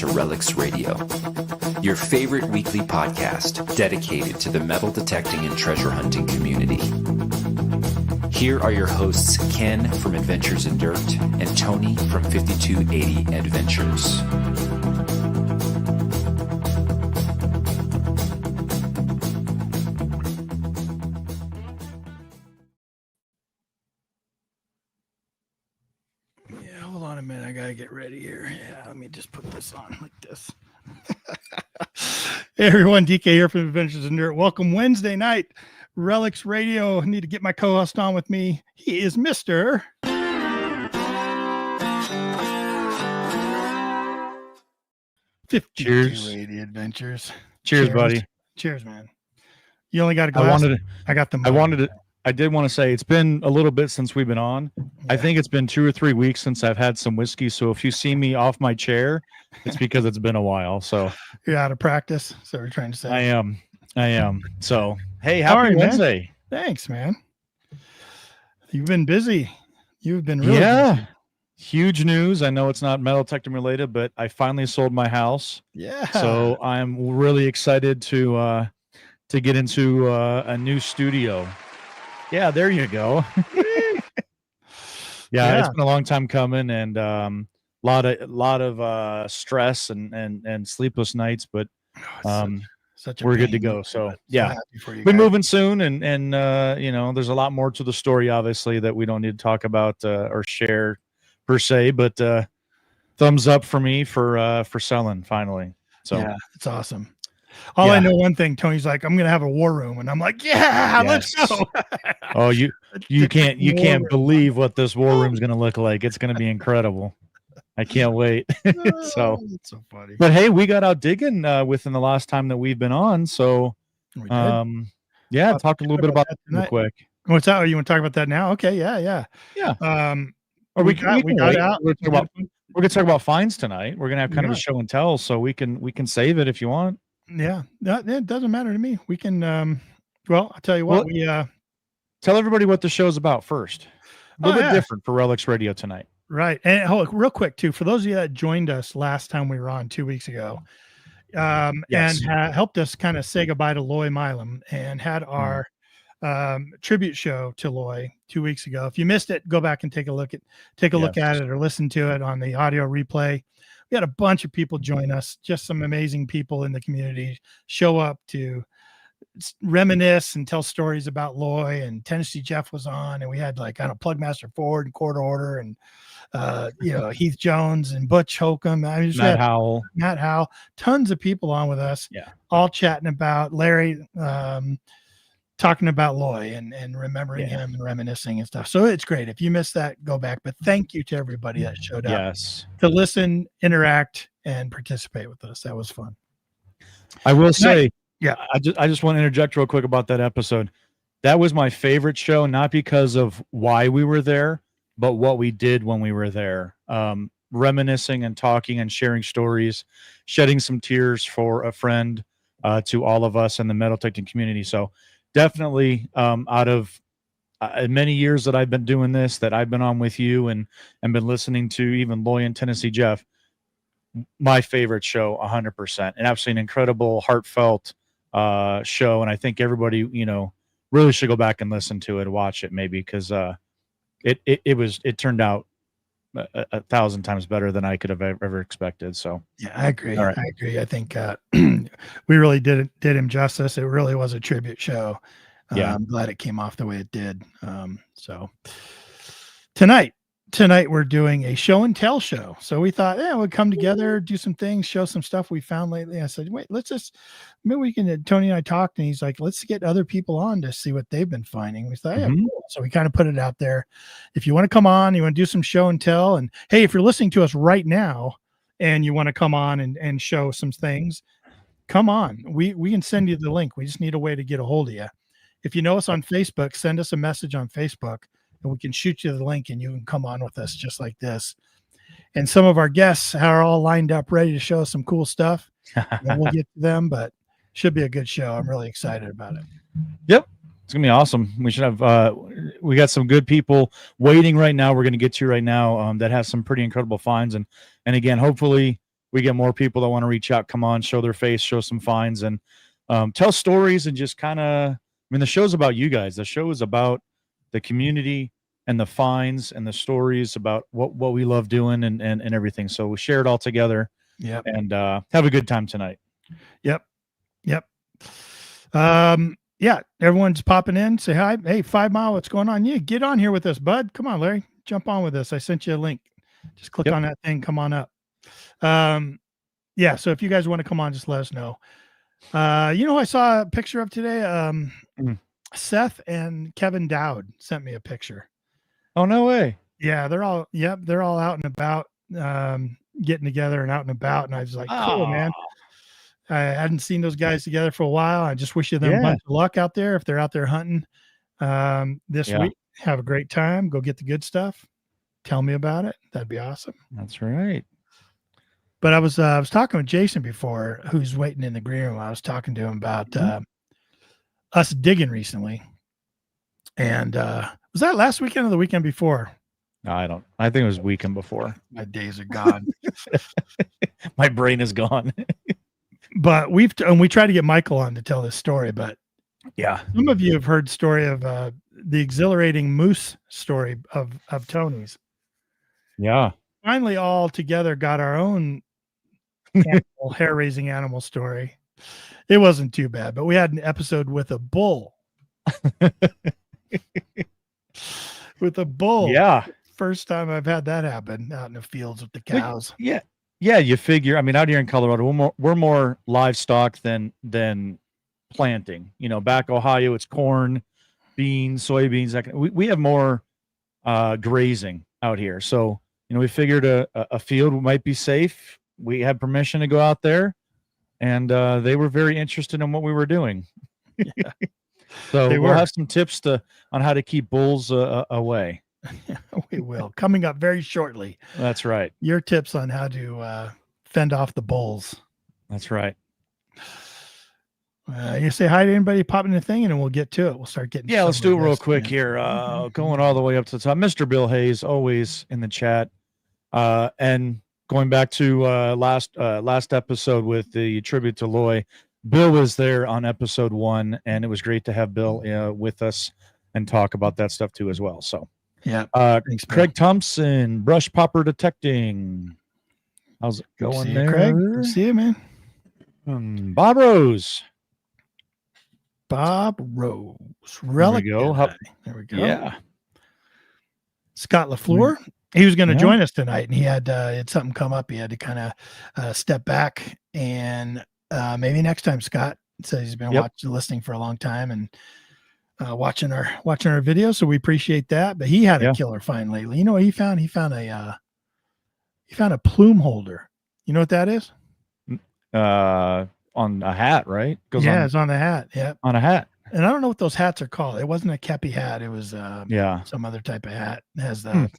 to Relics Radio, your favorite weekly podcast dedicated to the metal detecting and treasure hunting community. Here are your hosts, Ken from Adventures in Dirt and Tony from 5280 Adventures. Hold on a minute. I got to get ready here. Yeah, let me just put this on like this. Hey, everyone. DK here from Adventures in Dirt. Welcome Wednesday night. Relics Radio. I need to get my co-host on with me. He is Mr. Cheers. 5280 Adventures. Cheers, buddy. Cheers, man. You only got a glass? I did want to say it's been a little bit since we've been on. Yeah. I think it's been 2 or 3 weeks since I've had some whiskey. So if you see me off my chair, it's because it's been a while. So you're out of practice. So we're trying to say. I am. So, hey, happy Wednesday. Man. Thanks, man. You've been busy. You've been really busy. Huge news. I know it's not metal detecting related, but I finally sold my house. Yeah. So I'm really excited to get into a new studio. Yeah, there you go. Yeah, it's been a long time coming, and lot of stress and sleepless nights, but we're good to go. So yeah, we're moving soon, and there's a lot more to the story, obviously, that we don't need to talk about or share per se, but thumbs up for me for selling finally. So yeah, it's awesome. I know one thing. Tony's like, I'm gonna have a war room, and I'm like, let's go. Oh, you can't believe what this war room is gonna look like. It's gonna be incredible. I can't wait. So it's so funny. But hey, we got out digging within the last time that we've been on. So talk a little bit about that real quick. What's that? You want to talk about that now? Okay, yeah. Or we got out. We're gonna talk about finds tonight. We're gonna have kind of a show and tell, so we can save it if you want. Yeah, it doesn't matter to me. We can, I'll tell you what, tell everybody what the show's about first. A little bit different for Relics Radio tonight. Right. And real quick too, for those of you that joined us last time we were on 2 weeks ago, and helped us kind of say goodbye to Loy Milam and had our tribute show to Loy 2 weeks ago. If you missed it, go back and take a look at it or listen to it on the audio replay. We had a bunch of people join us, just some amazing people in the community show up to reminisce and tell stories about Loy, and Tennessee Jeff was on, and we had Plugmaster Ford and Court Order and Heath Jones and Butch Holcomb. Matt Howell, tons of people on with us, all chatting about Larry, talking about Loy and remembering him and reminiscing and stuff. So it's great. If you missed that, go back. But thank you to everybody that showed up to listen, interact, and participate with us. That was fun. I will say, I just want to interject real quick about that episode. That was my favorite show, not because of why we were there, but what we did when we were there. Reminiscing and talking and sharing stories, shedding some tears for a friend to all of us in the metal detecting community. So definitely out of many years that I've been doing this, that I've been on with you and been listening to even Loy and Tennessee Jeff, my favorite show, 100%. And absolutely an incredible, heartfelt show. And I think everybody, really should go back and listen to it, watch it maybe, because it turned out 1,000 times better than I could have ever expected. So yeah, I agree. Right. I agree. I think we really did him justice. It really was a tribute show. I'm glad it came off the way it did. So tonight we're doing a show and tell show. So we thought, we'd come together, do some things, show some stuff we found lately. I said, wait, maybe we can, Tony and I talked, and he's like, let's get other people on to see what they've been finding. We thought, cool. So we kind of put it out there. If you want to come on, you want to do some show and tell, and hey, if you're listening to us right now and you want to come on and show some things, come on. We can send you the link. We just need a way to get a hold of you. If you know us on Facebook, send us a message on Facebook, and we can shoot you the link, and you can come on with us just like this. And some of our guests are all lined up, ready to show us some cool stuff. And we'll get to them, but should be a good show. I'm really excited about it. Yep. It's gonna be awesome. We should have we got some good people waiting right now. We're gonna get to right now that has some pretty incredible finds, and again, hopefully we get more people that want to reach out, come on, show their face, show some finds, and tell stories, and just kind of, I mean, the show's about you guys. The show is about the community and the finds and the stories about what we love doing and everything. So we share it all together. Yep. And have a good time tonight. Yep. Yeah, everyone's popping in. Say hi. Hey, 5 Mile, what's going on? Yeah, get on here with us, bud. Come on, Larry. Jump on with us. I sent you a link. Just click on that thing. Come on up. Yeah, so if you guys want to come on, just let us know. You know, I saw a picture of today. Seth and Kevin Dowd sent me a picture. Oh, no way. Yeah, they're all out and about, getting together and out and about. And I was like, cool, man. I hadn't seen those guys together for a while. I just wish them a bunch of luck out there if they're out there hunting this week. Have a great time. Go get the good stuff. Tell me about it. That'd be awesome. That's right. But I was talking with Jason before, who's waiting in the green room. I was talking to him about us digging recently. And was that last weekend or the weekend before? I think it was weekend before. My days are gone. My brain is gone. But we tried to get Michael on to tell this story, but some of you have heard story of the exhilarating moose story of Tony's. Yeah. Finally, all together got our own hair-raising animal story. It wasn't too bad, but we had an episode with a bull. With a bull. Yeah. First time I've had that happen out in the fields with the cows. Yeah. Yeah, you figure. I mean, out here in Colorado, we're more livestock than planting. You know, back Ohio, it's corn, beans, soybeans. We have more grazing out here. So, you know, we figured a field might be safe. We had permission to go out there, and they were very interested in what we were doing. Yeah. So we'll have some tips on how to keep bulls away. We will. Coming up very shortly. That's right. Your tips on how to fend off the bulls. That's right. You say hi to anybody popping the thing, and then we'll get to it. We'll start getting. Yeah, let's do it real quick here. Going all the way up to the top. Mr. Bill Hayes, always in the chat. And going back to last episode with the tribute to Loy, Bill was there on episode 1, and it was great to have Bill with us and talk about that stuff too as well. So. Yeah. Thanks, Craig Thompson, Brush Popper Detecting. How's it going there? Craig? Good to see you, man. Bob Rose. Relic. There we go. There we go. Yeah. Scott LaFleur. He was going to join us tonight, and he had something come up. He had to kind of step back, and maybe next time. Scott says he's been listening for a long time, and watching our videos, so we appreciate that. But he had a killer find lately. You know what he found? He found a plume holder. You know what that is? On a hat, right? It's on the hat. Yeah, on a hat. And I don't know what those hats are called. It wasn't a kepi hat. It was some other type of hat. It has the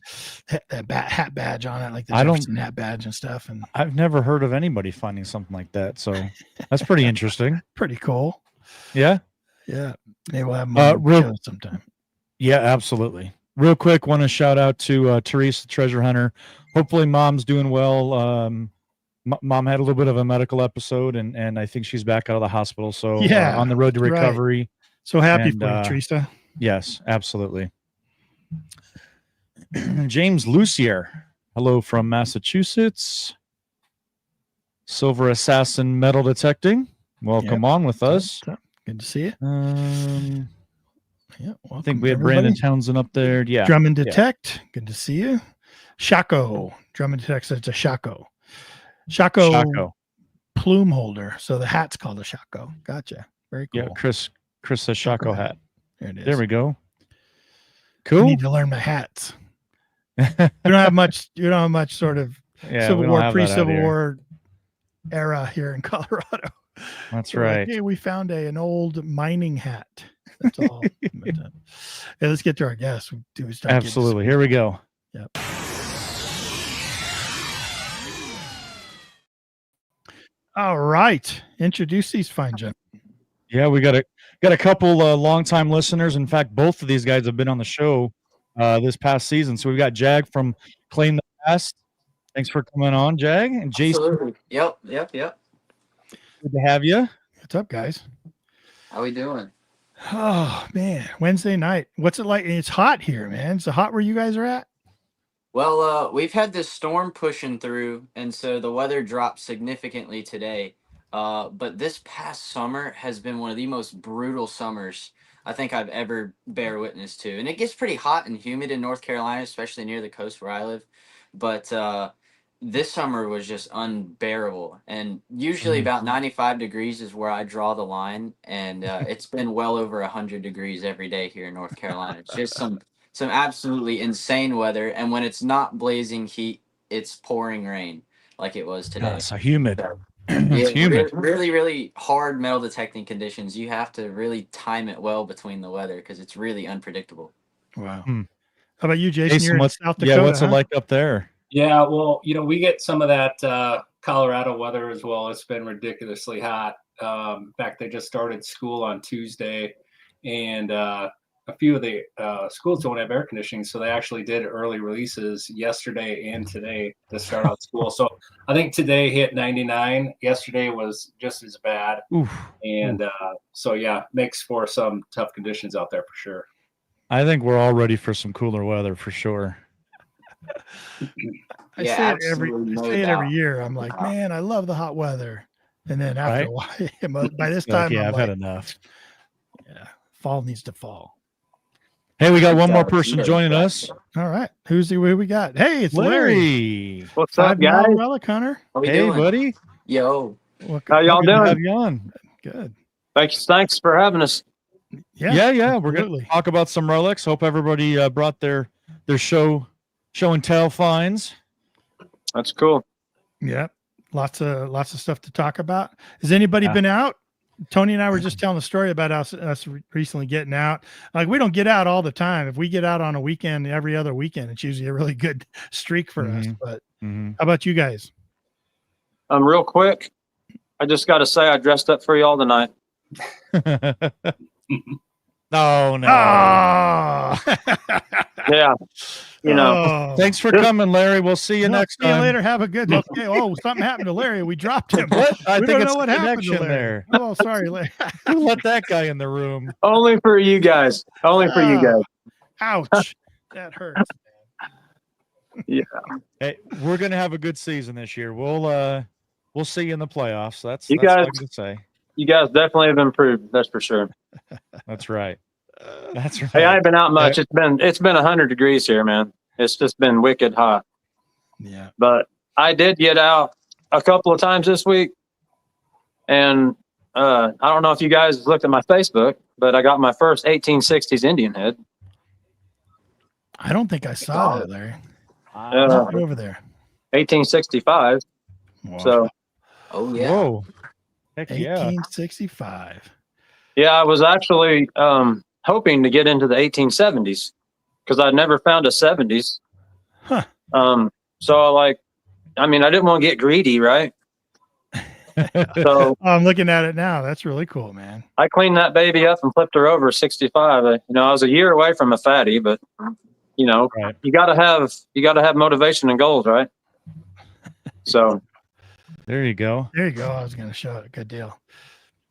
hat badge on it, like the Jefferson hat badge and stuff. And I've never heard of anybody finding something like that. So that's pretty interesting. Pretty cool. Yeah. Yeah. Maybe we'll have more sometime. Yeah, absolutely. Real quick, want to shout out to Teresa, treasure hunter. Hopefully mom's doing well. Mom had a little bit of a medical episode, and I think she's back out of the hospital. So on the road to recovery. Right. So happy for you, Teresa. Yes, absolutely. James Lucier. Hello from Massachusetts. Silver Assassin Metal Detecting. Welcome on with us. Good to see you. I think we had Brandon Townsend up there. Yeah. Drum and Detect. Good to see you. Shaco. Drum and Detect says it's a Shaco. Shaco plume holder. So the hat's called a Shaco. Gotcha. Very cool. Yeah, Chris says Shaco hat. There it is. There we go. Cool. I need to learn my hats. You don't have much sort of Civil War, pre-Civil War era here in Colorado. That's right. Like, hey, we found an old mining hat. That's all. Hey, let's get to our guests. Absolutely. Here we go. Yep. All right. Introduce these fine gentlemen. Yeah, we got a couple longtime listeners. In fact, both of these guys have been on the show this past season. So we've got Jag from Claim the Past Thanks for coming on, Jag. And Jason. Absolutely. Yep. Good to have you. What's up, guys? How we doing? Oh, man. Wednesday night. What's it like? It's hot here, man. Is it hot where you guys are at? Well, we've had this storm pushing through, and so the weather dropped significantly today. But this past summer has been one of the most brutal summers I think I've ever bear witness to. And it gets pretty hot and humid in North Carolina, especially near the coast where I live. But this summer was just unbearable. And usually about 95 degrees is where I draw the line. And it's been well over 100 degrees every day here in North Carolina. It's just some absolutely insane weather. And when it's not blazing heat, it's pouring rain like it was today. Yeah, it's so humid. It's humid. Really, really hard metal detecting conditions. You have to really time it well between the weather because it's really unpredictable. Wow. How about you, Jason? Jason, You're in South Dakota. Yeah, what's it like up there? Yeah, well, we get some of that Colorado weather as well. It's been ridiculously hot. In fact, they just started school on Tuesday, and a few of the schools don't have air conditioning, so they actually did early releases yesterday and today to start out school. So I think today hit 99. Yesterday was just as bad. Oof. And so, yeah, makes for some tough conditions out there for sure. I think we're all ready for some cooler weather for sure. I say it every year. I'm like, man, I love the hot weather. And then after a while, by this time, I've had enough. Yeah, fall needs to fall. Hey, we got one more person joining us. All right. Who we got? Hey, it's Larry. What's up, guys? Relic Hunter. Hey, buddy. Yo. How y'all doing? Have you on. Good. Thanks for having us. Yeah. We're going to talk about some relics. Hope everybody brought their show and tell finds. That's cool. Yeah. Lots of stuff to talk about. Has anybody been out? Tony and I were just telling the story about us recently getting out. Like, we don't get out all the time. If we get out on a weekend, every other weekend, it's usually a really good streak for us. But how about you guys? Real quick, I just got to say I dressed up for y'all tonight. No. Yeah. Thanks for coming, Larry. We'll see you next time. See you later. Have a good day. Oh, something happened to Larry. We dropped him. What? I we think don't it's know what happened to Larry. There. Oh, sorry, Larry. Who let that guy in the room? Only for you guys. Ouch. That hurts. Yeah. Hey, we're gonna have a good season this year. We'll see you in the playoffs. That's guys. What I can say. You guys definitely have improved. That's for sure. That's right. That's right. Hey, I ain't been out much. It's been 100 degrees here, man. It's just been wicked hot. Yeah. But I did get out a couple of times this week, and I don't know if you guys looked at my Facebook, but I got my first 1860s Indian head. I don't think I saw that, Larry. Over there. 1865. Wow. So. Oh yeah. Whoa. Heck 1865. Yeah, I was actually hoping to get into the 1870s because I'd never found a 70s. Huh. So I didn't want to get greedy, right? So I'm looking at it now. That's really cool, man. I cleaned that baby up and flipped her over 65. I was a year away from a fatty, but right. you gotta have motivation and goals, right? So there you go. I was going to show it. Good deal.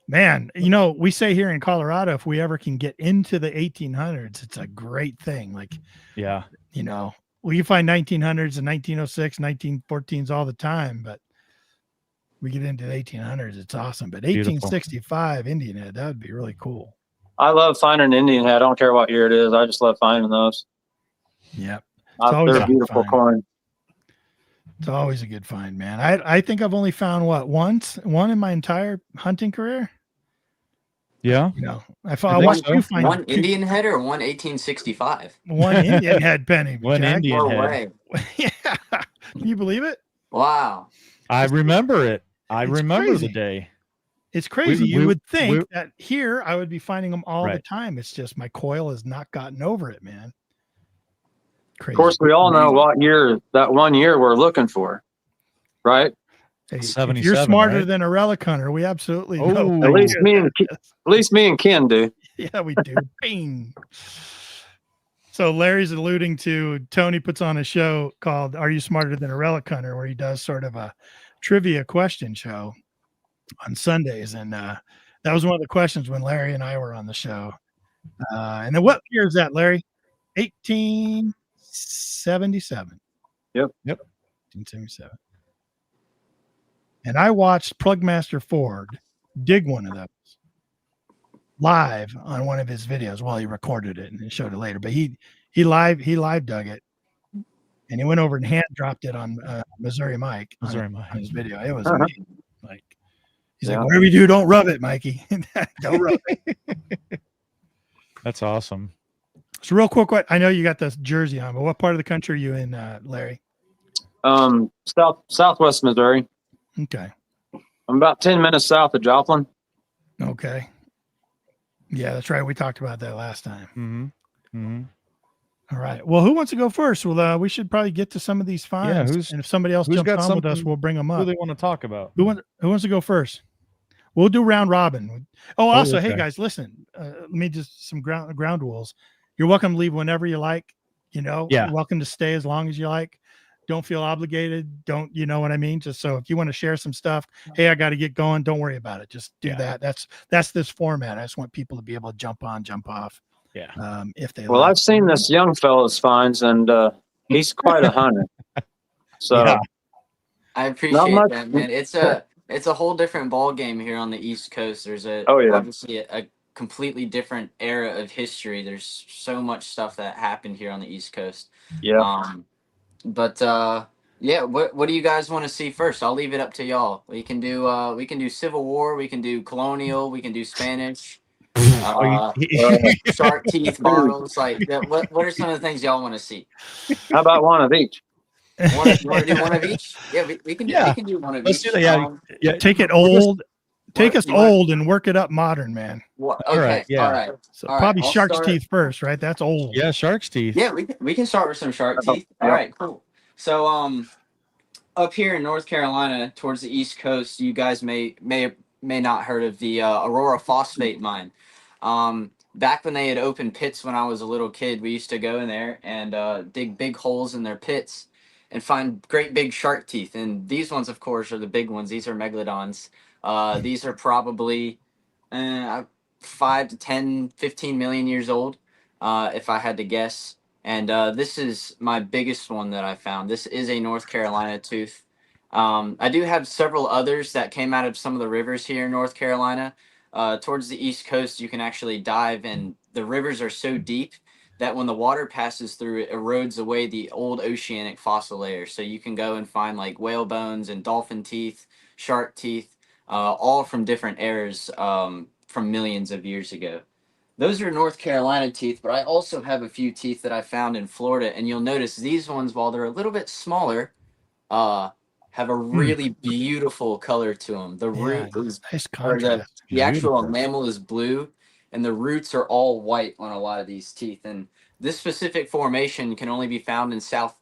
Man, we say here in Colorado, if we ever can get into the 1800s, it's a great thing. Like, yeah, we can find 1900s and 1906, 1914s all the time, but we get into the 1800s, it's awesome. But 1865 Indian head, that would be really cool. I love finding an Indian head. I don't care what year it is. I just love finding those. Yep. They're a beautiful coin. It's always a good find, man. I think I've only found one in my entire hunting career. Yeah. I watched you find one Indian head or one 1865. One Indian head penny. One Jack. Indian head. Yeah. Can you believe it? Wow. I remember it. I remember crazy. the day. It's crazy. You would think that here I would be finding them all the time. It's just my coil has not gotten over it, man. Crazy. Of course, we all know what year that 1 year we're looking for, right? Hey, if you're smarter than a relic hunter, we absolutely know. At least me and Ken do. Yeah, we do. Bing. So Larry's alluding to Tony puts on a show called Are You Smarter Than a Relic Hunter, where he does sort of a trivia question show on Sundays. And that was one of the questions when Larry and I were on the show. And then what year is that, Larry? 1877. Yep. 1877. And I watched Plugmaster Ford dig one of those live on one of his videos. Well, he recorded it and showed it later, but he live dug it, and he went over and hand dropped it on Missouri Mike on his video. It was amazing. Like he's like, whatever you do, don't rub it, Mikey. Don't rub it. That's awesome. So real quick, I know you got this jersey on, but what part of the country are you in, Larry? Southwest Missouri. Okay. I'm about 10 minutes south of Joplin. Okay. Yeah, that's right. We talked about that last time. All right. Well, who wants to go first? Well, we should probably get to some of these finds. Yeah, and if somebody else jumps on with us, we'll bring them up. Who do they want to talk about? Who wants to go first? We'll do round robin. Oh, also, hey guys, listen. Let me just some ground rules. You're welcome to leave whenever you like. You're welcome to stay as long as you like. Don't feel obligated. Don't, you know what I mean? Just so if you want to share some stuff, hey, I got to get going. Don't worry about it. Just do that. That's this format. I just want people to be able to jump on, jump off. Yeah. If they. Well, I've seen this young fella's finds, and he's quite a hunter. So I appreciate that, man. It's a whole different ball game here on the East Coast. There's obviously a completely different era of history. There's so much stuff that happened here on the East Coast. Yeah. What do you guys want to see first? I'll leave it up to y'all. We can do Civil War, we can do colonial, we can do Spanish, shark teeth bottles. Like what are some of the things y'all want to see? How about one of each? You want to do one of each? Yeah, we can do one of each. Take it old. Take us old and work it up modern, man. Okay. All right. So probably shark's teeth first, right? That's old. Yeah, shark's teeth. Yeah, we can start with some shark teeth. All right, cool. So up here in North Carolina, towards the East Coast, you guys may not heard of the Aurora phosphate mine. Back when they had opened pits when I was a little kid, we used to go in there and dig big holes in their pits and find great big shark teeth. And these ones, of course, are the big ones. These are megalodons. These are probably 5 to 10, 15 million years old, if I had to guess. And this is my biggest one that I found. This is a North Carolina tooth. I do have several others that came out of some of the rivers here in North Carolina. Towards the East Coast, you can actually dive, and the rivers are so deep that when the water passes through, it erodes away the old oceanic fossil layer. So you can go and find like whale bones and dolphin teeth, shark teeth, all from different eras from millions of years ago. Those are North Carolina teeth, but I also have a few teeth that I found in Florida, and you'll notice these ones, while they're a little bit smaller, have a really beautiful color to them. The root is nice contrast. The actual enamel is blue, and the roots are all white on a lot of these teeth. And this specific formation can only be found in South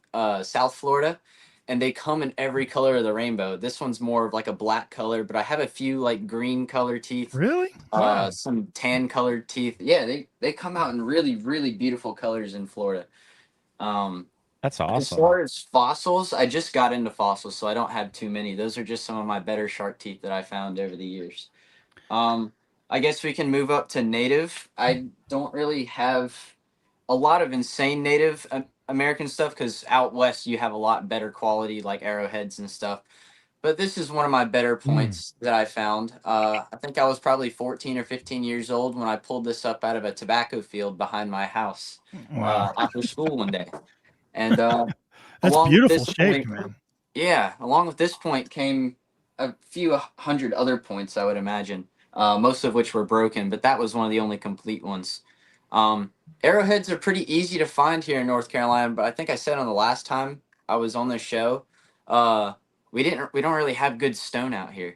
Florida, and they come in every color of the rainbow. This one's more of like a black color, but I have a few like green color teeth. Really? Some tan colored teeth. Yeah, they come out in really, really beautiful colors in Florida. That's awesome. As far as fossils, I just got into fossils, so I don't have too many. Those are just some of my better shark teeth that I found over the years. I guess we can move up to native. I don't really have a lot of insane Native American stuff because out west you have a lot better quality like arrowheads and stuff. But this is one of my better points that I found. I think I was probably 14 or 15 years old when I pulled this up out of a tobacco field behind my house after school one day. And that's beautiful shape, man. Yeah, along with this point came a few hundred other points, I would imagine, most of which were broken, but that was one of the only complete ones. Arrowheads are pretty easy to find here in North Carolina, but I think I said on the last time I was on the show, we don't really have good stone out here.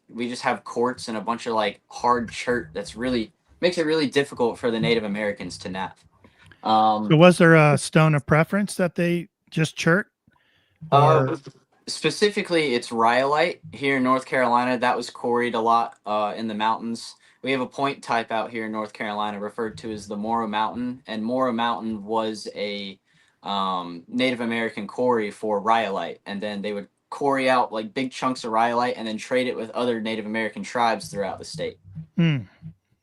We just have quartz and a bunch of like hard chert that's really makes it really difficult for the Native Americans to nap. So was there a stone of preference that they just chert? Specifically, it's rhyolite here in North Carolina. That was quarried a lot in the mountains. We have a point type out here in North Carolina referred to as the Morrow Mountain, and Morrow Mountain was a Native American quarry for rhyolite, and then they would quarry out like big chunks of rhyolite and then trade it with other Native American tribes throughout the state.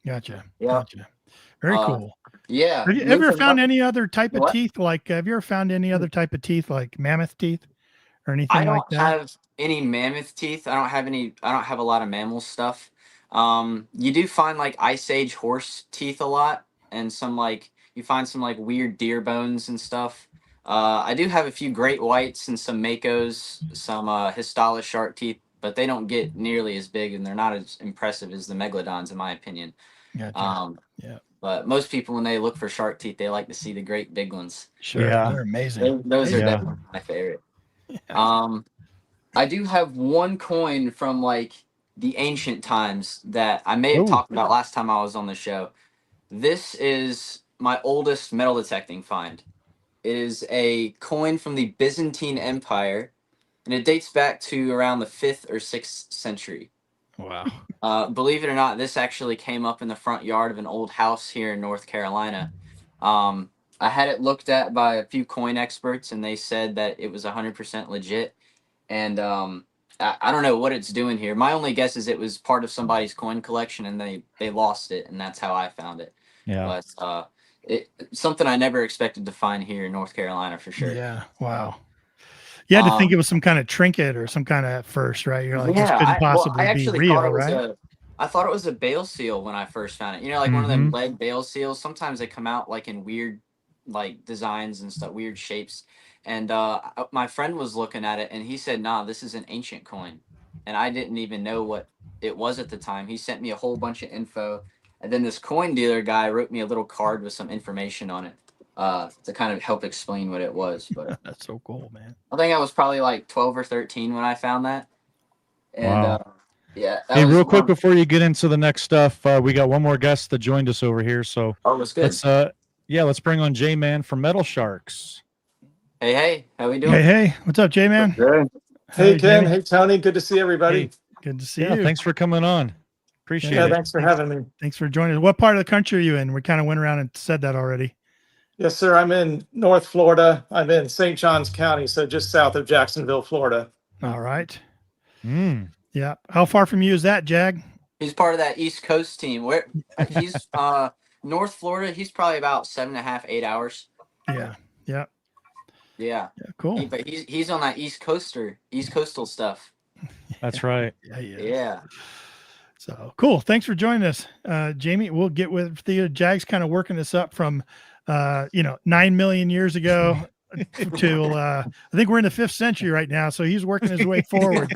Gotcha. Yeah. Gotcha. Very cool. Yeah. Have you ever found any other type of teeth? Like, have you ever found any other type of teeth, like mammoth teeth or anything like that? I don't have any mammoth teeth. I don't have a lot of mammal stuff. You do find like Ice Age horse teeth a lot, and you find some like weird deer bones and stuff. I do have a few great whites and some makos, some Histala shark teeth, but they don't get nearly as big and they're not as impressive as the megalodons, in my opinion. Gotcha. Yeah. But most people, when they look for shark teeth, they like to see the great big ones. Sure. Yeah. They're amazing. Those are definitely my favorite. Yeah. I do have one coin from like the ancient times that I may have talked about last time I was on the show. This is my oldest metal detecting find. It is a coin from the Byzantine Empire, and it dates back to around the 5th or 6th century. Wow. Believe it or not, this actually came up in the front yard of an old house here in North Carolina. I had it looked at by a few coin experts, and they said that it was 100% legit. And I don't know what it's doing here. My only guess is it was part of somebody's coin collection, and they lost it, and that's how I found it. Yeah. But something I never expected to find here in North Carolina for sure. Yeah. Wow. You had to think it was some kind of trinket or some kind of at first, right? You're like, this couldn't possibly be real, right? I thought it was a bale seal when I first found it. You know, like one of them lead bale seals. Sometimes they come out like in weird like designs and stuff, weird shapes. And my friend was looking at it and he said, nah, this is an ancient coin. And I didn't even know what it was at the time. He sent me a whole bunch of info. And then this coin dealer guy wrote me a little card with some information on it to kind of help explain what it was. But that's so cool, man. I think I was probably like 12 or 13 when I found that. And wow. Yeah. Hey, real quick before you get into the next stuff, we got one more guest that joined us over here. So that's good. Let's bring on J-Man from Metal Sharks. Hey, how we doing? Hey, what's up, J-Man? Hey, Ken. Hey, Tony. Good to see everybody. Hey, good to see you. Thanks for coming on. Appreciate it. Thanks for having me. Thanks for joining us. What part of the country are you in? We kind of went around and said that already. Yes, sir. I'm in North Florida. I'm in St. Johns County, so just south of Jacksonville, Florida. All right. Yeah. How far from you is that, Jag? He's part of that East Coast team. Where he's North Florida. He's probably about 7.5, 8 hours. Yeah. Cool. But he's on that East Coastal stuff. That's right. Yeah. So cool. Thanks for joining us, Jamie. We'll get with the Jag's kind of working this up from 9 million years ago to I think we're in the 5th century right now. So he's working his way forward.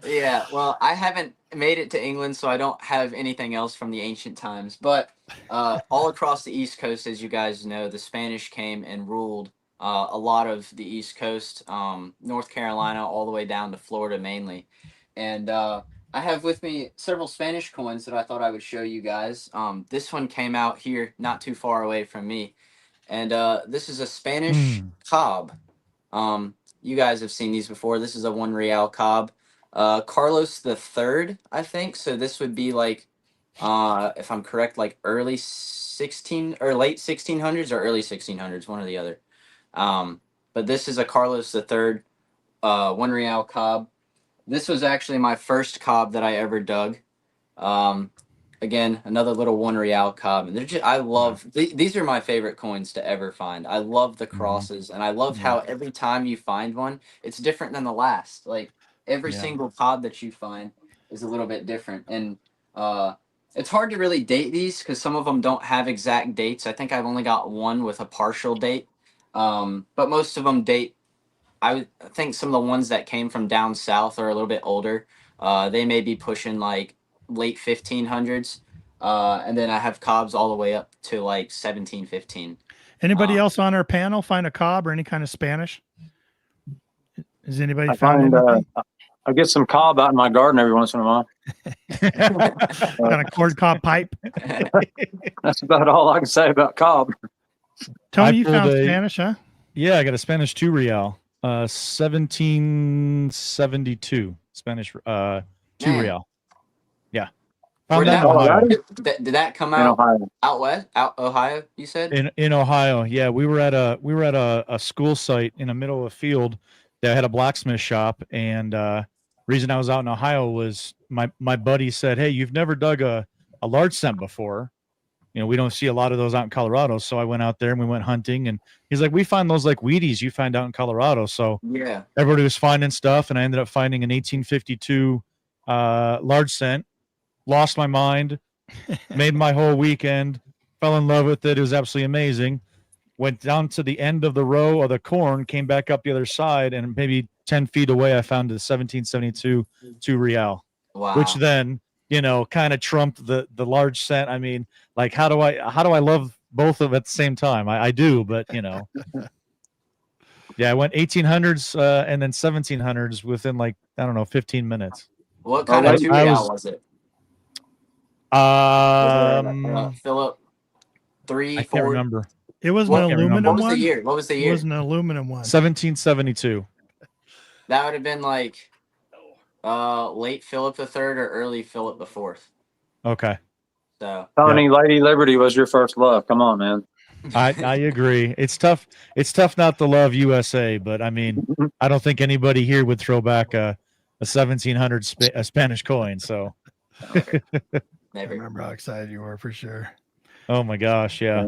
Yeah. Well, I haven't made it to England, so I don't have anything else from the ancient times. But all across the East Coast, as you guys know, the Spanish came and ruled a lot of the East Coast, North Carolina, all the way down to Florida mainly. And I have with me several Spanish coins that I thought I would show you guys. This one came out here not too far away from me. And this is a Spanish cob. You guys have seen these before. This is a 1 real cob. Carlos III, I think. So this would be like, if I'm correct, like early 16 or late 1600s or early 1600s, one or the other. But this is a Carlos III 1 real cob. This was actually my first cob that I ever dug. Again, another little 1 real cob. And they're just, I love these are my favorite coins to ever find. I love the crosses, and I love how every time you find one, it's different than the last. Like every single cob that you find is a little bit different. And it's hard to really date these because some of them don't have exact dates. I think I've only got one with a partial date. But most of them date. I think some of the ones that came from down south are a little bit older. They may be pushing like late 1500s. And then I have cobs all the way up to like 1715. Anybody else on our panel find a cob or any kind of Spanish? Has anybody found anything? I get some cob out in my garden every once in a while. Got a cord cob pipe. That's about all I can say about cob. Tony, you found Spanish, huh? Yeah, I got a Spanish 2 real. 1772 Spanish 2 real. Yeah. Where Found that in Ohio. Did that come In out Ohio. out west? Out Ohio, you said? In Ohio. Yeah, we were at a school site in the middle of a field that had a blacksmith shop, and reason I was out in Ohio was my buddy said, "Hey, you've never dug a large cent before. You know, we don't see a lot of those out in Colorado." So I went out there and we went hunting, and he's like, "We find those like Wheaties you find out in Colorado." So Yeah. everybody was finding stuff, and I ended up finding an 1852 large cent. Lost my mind, made my whole weekend, fell in love with it. It was absolutely amazing. Went down to the end of the row of the corn, came back up the other side, and maybe 10 feet away, I found the 1772 2 real, Wow. which then, you know, kind of trumped the large cent. I mean, like, how do I love both of them at the same time? I do, but you know, yeah, I went 1800s and then 1700s within like, I don't know, 15 minutes. What kind of 2 real was it? Philip, 3, 4. I can't remember. It was an aluminum one. What was the year? It was an aluminum one. 1772. That would have been like late Philip III or early Philip IV. Okay. So Tony, Lady Liberty was your first love. Come on, man. I agree. It's tough not to love USA, but I mean, I don't think anybody here would throw back a 1700 Spanish coin. So I remember how excited you were for sure. Oh my gosh, yeah.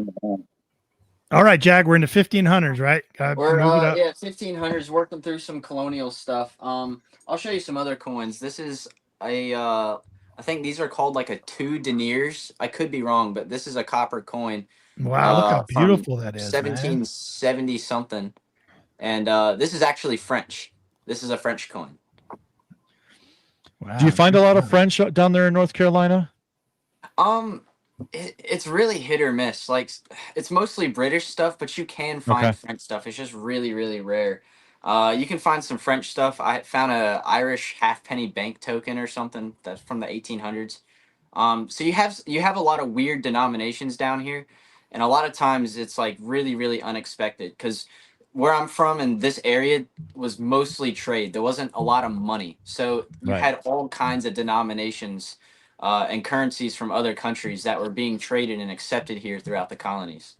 All right, Jag, we're in the 1500s, right? We're 1500s, working through some colonial stuff. I'll show you some other coins. This is I think these are called like a 2 deniers. I could be wrong, but this is a copper coin. Wow, look how beautiful that is. 1770 something. And this is actually French. This is a French coin. Wow. Do you find a lot of French down there in North Carolina? It's really hit or miss. Like, it's mostly British stuff, but you can find French stuff. It's just really, really rare. You can find some French stuff. I found a Irish halfpenny bank token or something that's from the 1800s. So you have a lot of weird denominations down here, and a lot of times it's like really, really unexpected, because where I'm from in this area was mostly trade. There wasn't a lot of money, so you had all kinds of denominations and currencies from other countries that were being traded and accepted here throughout the colonies.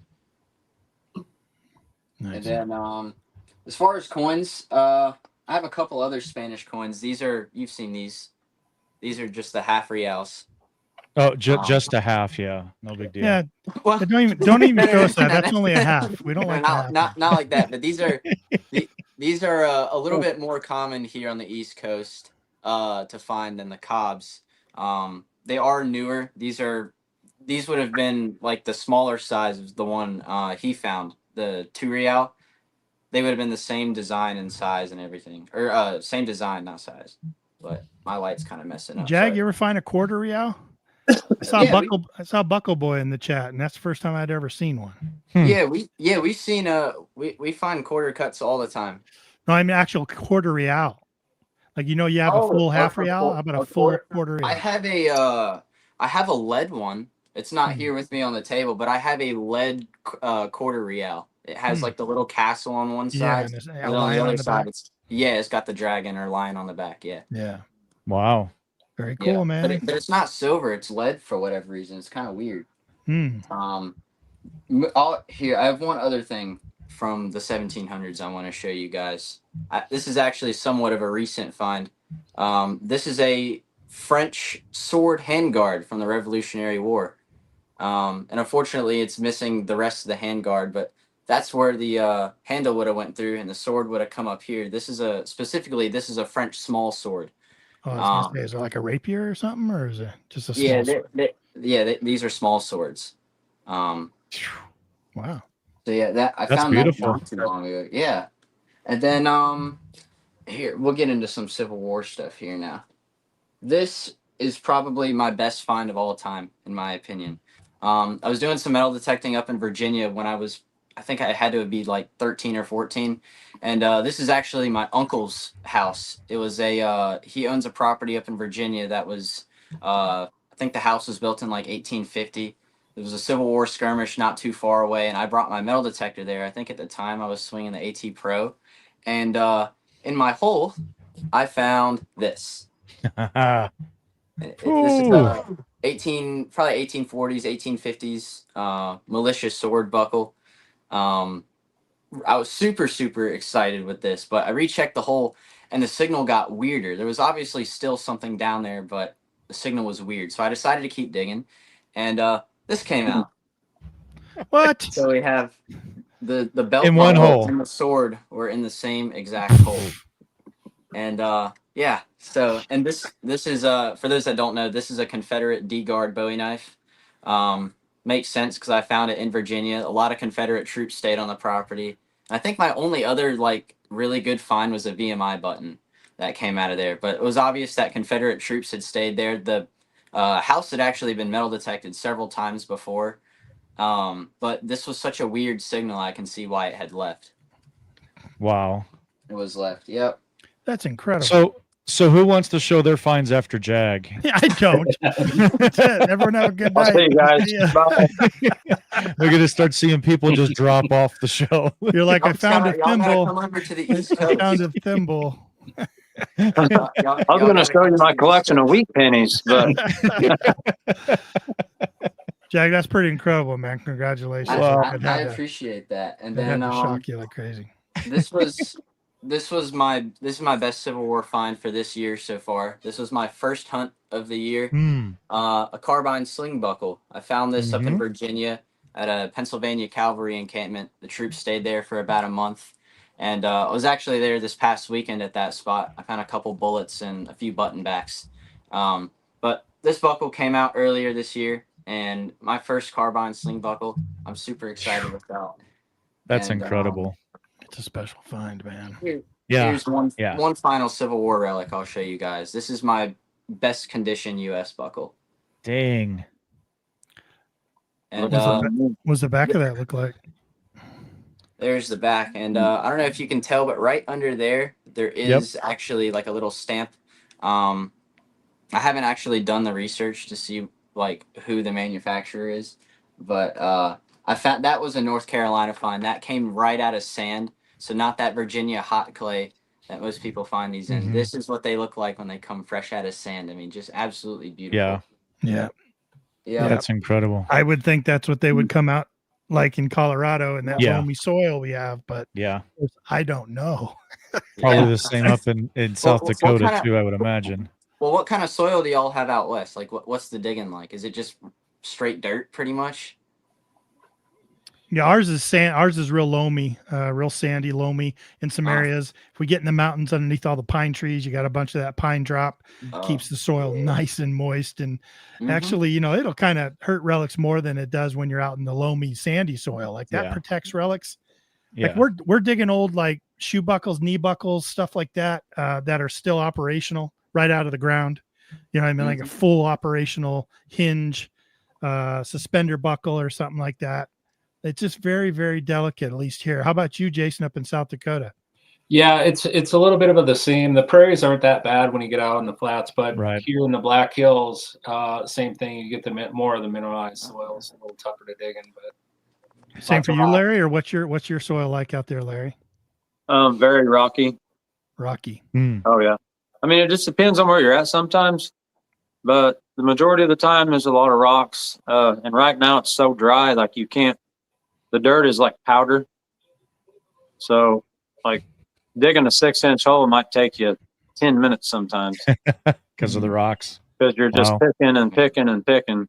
Nice. And then as far as coins, I have a couple other Spanish coins. You've seen these. These are just the half reals. Oh, just a half, yeah. No big deal. Yeah. Well, don't even show us that. That's only a half. We don't like that. Not like that, but these are a little bit more common here on the East Coast to find than the cobs. They are newer. These would have been like the smaller size of the one he found, the 2 real. They would have been the same design and size and everything, or same design, not size. But my light's kind of messing up. Jag, you ever find a 1/4 real? I saw Buckle Boy in the chat, and that's the first time I'd ever seen one. Yeah, we've seen we find quarter cuts all the time. No, I mean actual 1/4 real. Like, you have a full half real. How about a full 1/4 real? I have a lead one. It's not here with me on the table, but I have a lead 1/4 real. It has like the little castle on one side, and on the other side it's got the dragon or lion on the back. Yeah. Wow. Very cool, man. But it's not silver. It's lead for whatever reason. It's kind of weird. Here, I have one other thing from the 1700s I want to show you guys. This is actually somewhat of a recent find. This is a French sword handguard from the Revolutionary War. And unfortunately, it's missing the rest of the handguard, but that's where the handle would have went through and the sword would have come up here. This is a French small sword. Oh, I was gonna say, is it like a rapier or something, or is it just a small sword? These are small swords. Wow. So yeah, I found beautiful. That not too long ago. Yeah, and then here we'll get into some Civil War stuff here now. This is probably my best find of all time, in my opinion. I was doing some metal detecting up in Virginia when I think I had to be like 13 or 14. And this is actually my uncle's house. It was he owns a property up in Virginia that was, I think the house was built in like 1850. There was a Civil War skirmish not too far away, and I brought my metal detector there. I think at the time I was swinging the AT Pro, and in my hole, I found this. This is 1840s, 1850s malicious sword buckle. I was super, super excited with this, but I rechecked the hole and the signal got weirder. There was obviously still something down there, but the signal was weird. So I decided to keep digging, and this came out. What? So we have the belt in one hole and the sword were in the same exact hole. And yeah, so and this is for those that don't know, this is a Confederate D-guard Bowie knife. Makes sense because I found it in Virginia. A lot of Confederate troops stayed on the property. I think my only other like really good find was a VMI button that came out of there. But it was obvious that Confederate troops had stayed there. The house had actually been metal detected several times before. But this was such a weird signal, I can see why it had left. Wow. It was left. Yep. That's incredible. So who wants to show their finds after Jag? Yeah, I don't. That's it. Everyone have a good night. I'll see you guys. Yeah. Bye. We're gonna start seeing people just drop off the show. You're like, I found a thimble. Come over to the East I Coast. found a thimble. I was going to show you my collection of wheat pennies, but Jag, that's pretty incredible, man. Congratulations. I appreciate that. And then shock you like crazy. This is my best Civil War find for this year so far. This was my first hunt of the year. A carbine sling buckle. I found this up in Virginia at a Pennsylvania cavalry encampment. The troops stayed there for about a month. And I was actually there this past weekend at that spot. I found a couple bullets and a few button backs. But this buckle came out earlier this year, and my first carbine sling buckle. I'm super excited about. That's incredible. It's a special find, man. Here's one final Civil War relic I'll show you guys. This is my best condition U.S. buckle. Dang. And what's the back of that look like? There's the back, and I don't know if you can tell, but right under there is actually like a little stamp. I haven't actually done the research to see like who the manufacturer is, but I found that was a North Carolina find that came right out of sand, so not that Virginia hot clay that most people find these in. This is what they look like when they come fresh out of sand. I mean, just absolutely beautiful. Yeah. That's incredible. I would think that's what they would come out like in Colorado and that loamy soil we have, but I don't know. Probably the same up in South Dakota too, I would imagine. Well, what kind of soil do y'all have out west? Like, what's the digging like? Is it just straight dirt, pretty much? Yeah, ours is sand. Ours is real loamy, real sandy, loamy in some areas. If we get in the mountains underneath all the pine trees, you got a bunch of that pine drop, keeps the soil nice and moist. And actually, you know, it'll kind of hurt relics more than it does when you're out in the loamy, sandy soil. Like that protects relics. Like we're digging old like shoe buckles, knee buckles, stuff like that, that are still operational right out of the ground. You know what I mean? Like a full operational hinge, suspender buckle or something like that. It's just very, very delicate, at least here. How about you, Jason, up in South Dakota? Yeah, it's a little bit of the same. The prairies aren't that bad when you get out in the flats, but here in the Black Hills, same thing. You get more of the mineralized soils, a little tougher to dig in. But same for you, Larry, or what's your soil like out there, Larry? Very rocky. Rocky. Oh yeah. I mean, it just depends on where you're at sometimes, but the majority of the time there's a lot of rocks. And right now it's so dry, like you can't. The dirt is like powder. So like digging a 6-inch hole might take you 10 minutes sometimes. Because of the rocks. Because you're just picking and picking and picking.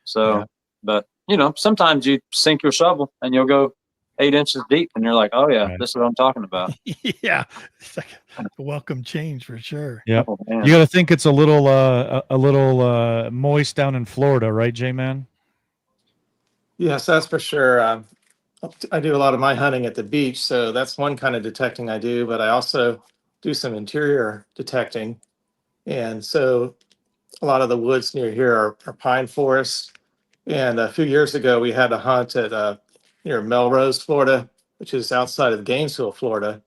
So, but you know, sometimes you sink your shovel and you'll go 8 inches deep and you're like, oh yeah, this is what I'm talking about. Yeah. It's like a welcome change for sure. Yeah. Oh, you got to think it's a little moist down in Florida, right, J-Man? Yes, that's for sure. I do a lot of my hunting at the beach, so that's one kind of detecting I do, but I also do some interior detecting. And so a lot of the woods near here are pine forests. And a few years ago, we had a hunt at near Melrose, Florida, which is outside of Gainesville, Florida.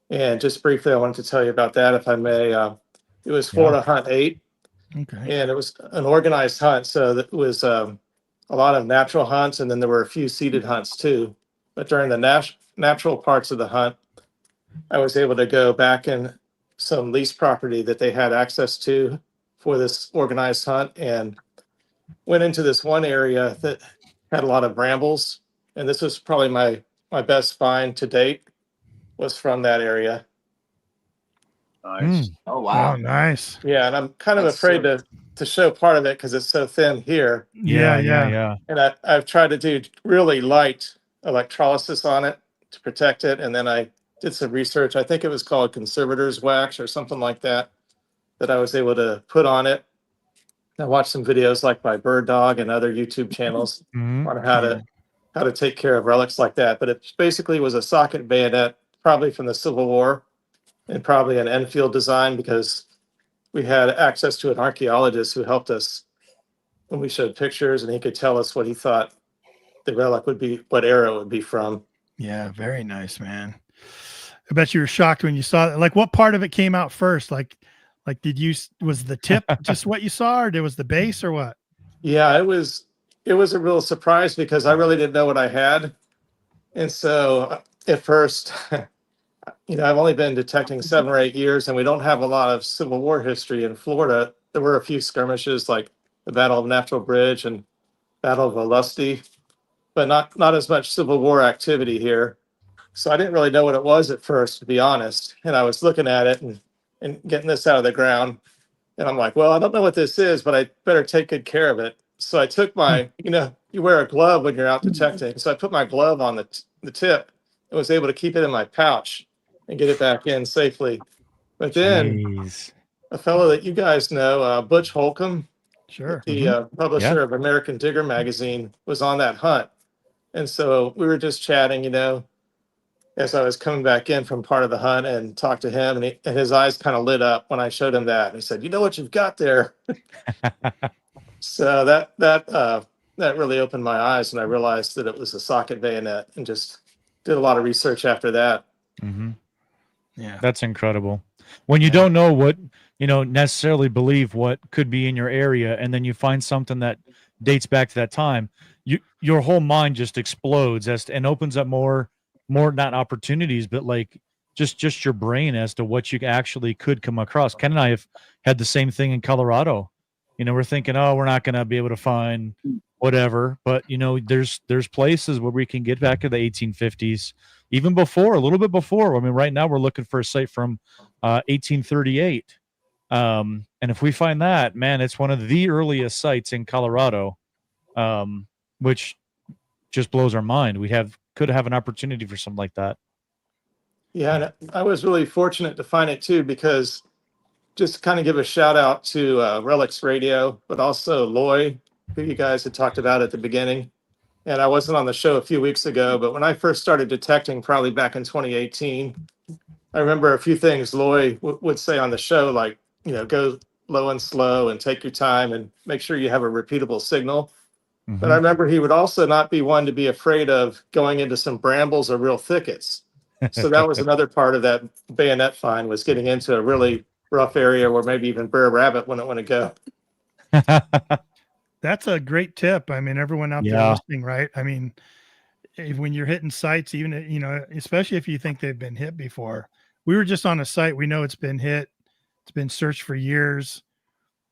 And just briefly, I wanted to tell you about that, if I may. It was Florida Hunt 8. Okay. And it was an organized hunt. So that was a lot of natural hunts, and then there were a few seeded hunts too. But during the natural parts of the hunt, I was able to go back in some leased property that they had access to for this organized hunt, and went into this one area that had a lot of brambles. And this was probably my best find to date, was from that area. Nice. Oh wow. Oh, nice. Yeah, and I'm kind of That's afraid so- to show part of it because it's so thin here. Yeah. And I've tried to do really light electrolysis on it to protect it. And then I did some research. I think it was called conservator's wax or something like that, that I was able to put on it. I watched some videos like by Bird Dog and other YouTube channels on how to take care of relics like that. But it basically was a socket bayonet, probably from the Civil War, and probably an Enfield design, because we had access to an archaeologist who helped us when we showed pictures, and he could tell us what he thought the relic would be, what era it would be from. Yeah, very nice, man. I bet you were shocked when you saw it. Like, what part of it came out first? Like was the tip just what you saw, or was the base, or what? Yeah, it was a real surprise because I really didn't know what I had. And so at first, I've only been detecting 7 or 8 years, and we don't have a lot of Civil War history in Florida. There were a few skirmishes like the Battle of Natural Bridge and Battle of Olustee, but not as much Civil War activity here. So I didn't really know what it was at first, to be honest. And I was looking at it and getting this out of the ground. And I'm like, well, I don't know what this is, but I better take good care of it. So I took my, you wear a glove when you're out detecting. So I put my glove on the tip and was able to keep it in my pouch and get it back in safely. But then a fellow that you guys know, Butch Holcomb, Sure. the publisher of American Digger magazine, was on that hunt. And so we were just chatting, as I was coming back in from part of the hunt, and talked to him, and his eyes kind of lit up when I showed him that. And he said, "You know what you've got there?" So that really opened my eyes, and I realized that it was a socket bayonet, and just did a lot of research after that. Mm-hmm. Yeah, that's incredible. When you don't know what, necessarily believe what could be in your area, and then you find something that dates back to that time, your whole mind just explodes and opens up more not opportunities, but like just your brain as to what you actually could come across. Ken and I have had the same thing in Colorado. We're thinking, oh, we're not going to be able to find whatever, but there's places where we can get back to the 1850s, even before, a little bit before. I mean, right now we're looking for a site from 1838. And if we find that, man, it's one of the earliest sites in Colorado, which just blows our mind. We could have an opportunity for something like that. Yeah, and I was really fortunate to find it too, because just to kind of give a shout out to Relics Radio, but also Loy, who you guys had talked about at the beginning. And I wasn't on the show a few weeks ago, but when I first started detecting, probably back in 2018, I remember a few things Loy would say on the show, like, go low and slow and take your time and make sure you have a repeatable signal. Mm-hmm. But I remember he would also not be one to be afraid of going into some brambles or real thickets. So that was another part of that bayonet find, was getting into a really rough area where maybe even Brer Rabbit wouldn't want to go. That's a great tip. I mean, everyone out there listening, right? I mean, when you're hitting sites, even, especially if you think they've been hit before. We were just on a site. We know it's been hit. It's been searched for years.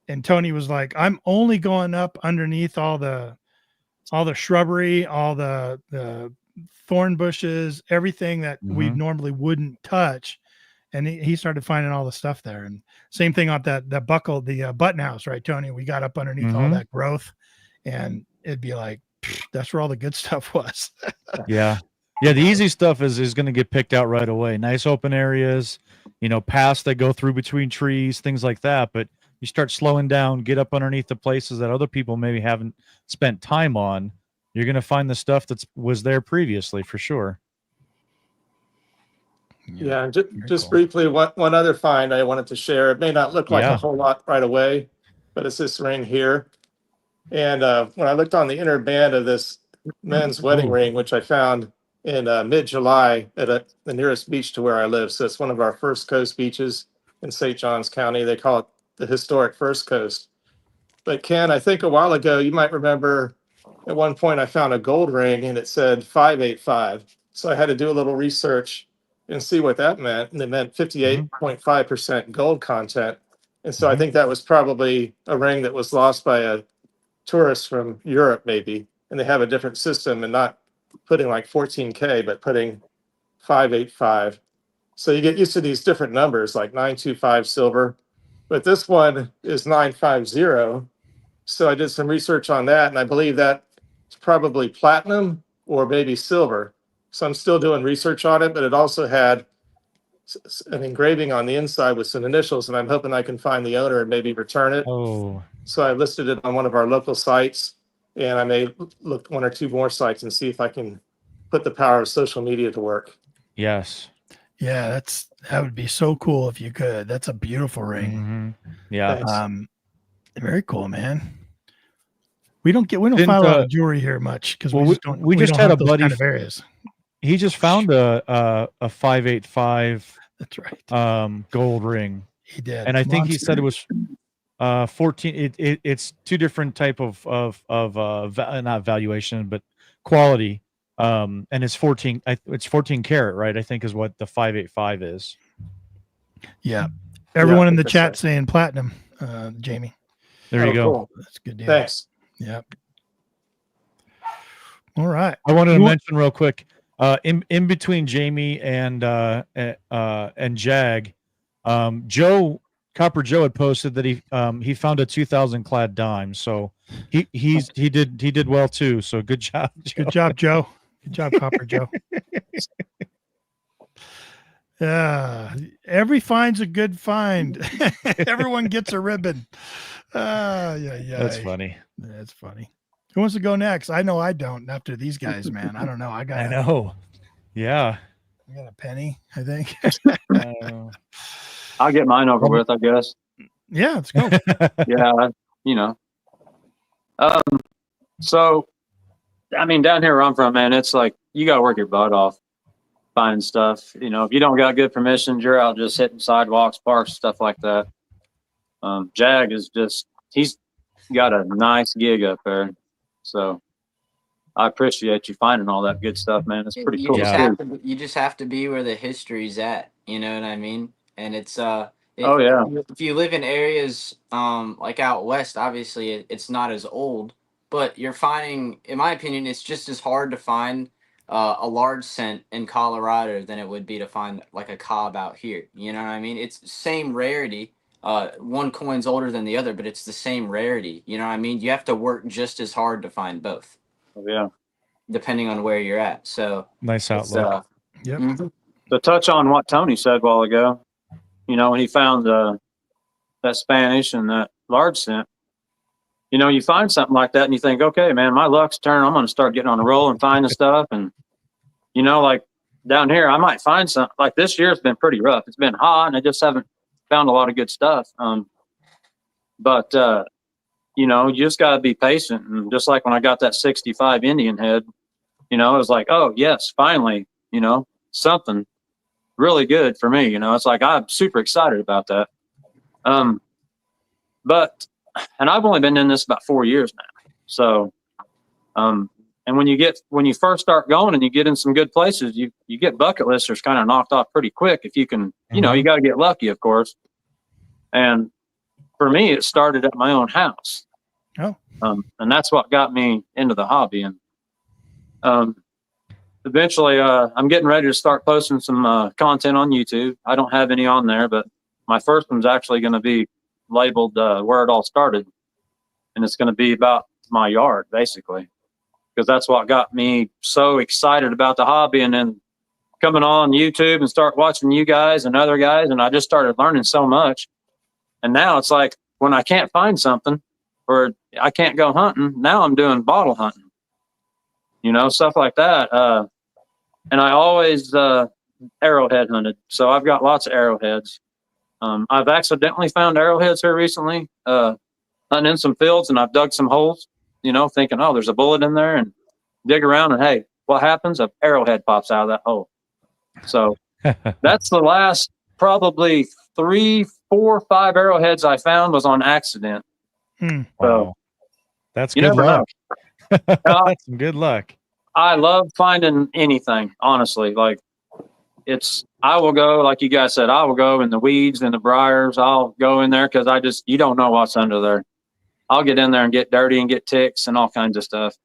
And Tony was like, I'm only going up underneath all the shrubbery, all the thorn bushes, everything that we normally wouldn't touch. And he started finding all the stuff there. And same thing on that buckle, the button house, right, Tony? We got up underneath all that growth, and it'd be like, that's where all the good stuff was. Yeah. The easy stuff is going to get picked out right away. Nice open areas, paths that go through between trees, things like that. But you start slowing down, get up underneath the places that other people maybe haven't spent time on, you're going to find the stuff that was there previously, for sure. Yeah, just briefly, one other find I wanted to share. It may not look like a whole lot right away, but it's this ring here. And when I looked on the inner band of this men's wedding ring, which I found in mid-July at the nearest beach to where I live. So it's one of our First Coast beaches in St. Johns County. They call it the historic First Coast. But Ken, I think a while ago, you might remember at one point I found a gold ring and it said 585. So I had to do a little research and see what that meant. And it meant 58.5% gold content. And so I think that was probably a ring that was lost by a tourist from Europe, maybe. And they have a different system and not putting like 14K, but putting 585. So you get used to these different numbers like 925 silver, but this one is 950. So I did some research on that, and I believe that it's probably platinum or maybe silver. So I'm still doing research on it, but it also had an engraving on the inside with some initials, and I'm hoping I can find the owner and maybe return it. Oh, So I listed it on one of our local sites, and I may look one or two more sites and see if I can put the power of social media to work. yes. Yeah, that would be so cool if you could. That's a beautiful ring. Mm-hmm. Yeah. Thanks. Very cool, man. We don't find a lot of jewelry here much because we just don't. We just don't had have a those buddy. kind of areas. He just found a 585. That's right. Gold ring. He did, and I think he said it was 14. It's two different type of not valuation, but quality. And it's 14. It's 14 karat, right? I think is what the 585 is. Yeah. Everyone in the chat saying platinum, Jamie. There you go. Cool. That's a good deal. Thanks. Yep. All right. I wanted to mention real quick, in between Jamie and Jag, Copper Joe had posted that he found a 2000 clad dime. So he did well too. So good job, Joe. Good job, Joe. Good job, Copper Joe. Every find's a good find. Everyone gets a ribbon. Yeah. That's funny. That's funny. Who wants to go next? I know I don't after these guys, man. I don't know. I know. Yeah. I got a penny, I think. I'll get mine over with, I guess. Yeah, let's go. Yeah, So, I mean, down here where I'm from, man, it's like you got to work your butt off finding stuff. If you don't got good permissions, you're out just hitting sidewalks, parks, stuff like that. Jag is he's got a nice gig up there. So I appreciate you finding all that good stuff, man. It's pretty cool. You just have to be where the history's at. You know what I mean? And it's if you live in areas like out west, obviously it's not as old, but you're finding, in my opinion, it's just as hard to find a large cent in Colorado than it would be to find like a cob out here. You know what I mean? It's same rarity. One coin's older than the other, but it's the same rarity. You know what I mean? You have to work just as hard to find both. Oh, yeah. Depending on where you're at. So nice outlook. Yep. Mm-hmm. To touch on what Tony said a while ago, when he found that Spanish and that large cent, you find something like that and you think, okay, man, my luck's turned. I'm going to start getting on a roll and finding stuff. And, like down here, I might find something. Like this year's been pretty rough. It's been hot and I just haven't found a lot of good stuff. But you just got to be patient. And just like when I got that 65 Indian head, it was like, oh, yes, finally, something really good for me. It's like I'm super excited about that. And I've only been in this about 4 years now. So, and when you first start going and you get in some good places, you get bucket listers kind of knocked off pretty quick. If you can, you got to get lucky, of course. And for me, it started at my own house. Oh. And that's what got me into the hobby. And eventually, I'm getting ready to start posting some content on YouTube. I don't have any on there, but my first one's actually going to be labeled where it all started. And it's going to be about my yard, basically, because that's what got me so excited about the hobby. And then coming on YouTube and start watching you guys and other guys, and I just started learning so much. And now it's like when I can't find something or I can't go hunting, now I'm doing bottle hunting, stuff like that. And I always arrowhead hunted. So I've got lots of arrowheads. I've accidentally found arrowheads here recently, hunting in some fields, and I've dug some holes, thinking, oh, there's a bullet in there, and dig around, and hey, what happens? An arrowhead pops out of that hole. So that's the last probably 3, 4, 5 arrowheads I found was on accident. Wow. That's you good never luck. know. That's some good luck. I love finding anything, honestly. Like I will go, like you guys said, I will go in the weeds and the briars. I'll go in there because you don't know what's under there. I'll get in there and get dirty and get ticks and all kinds of stuff.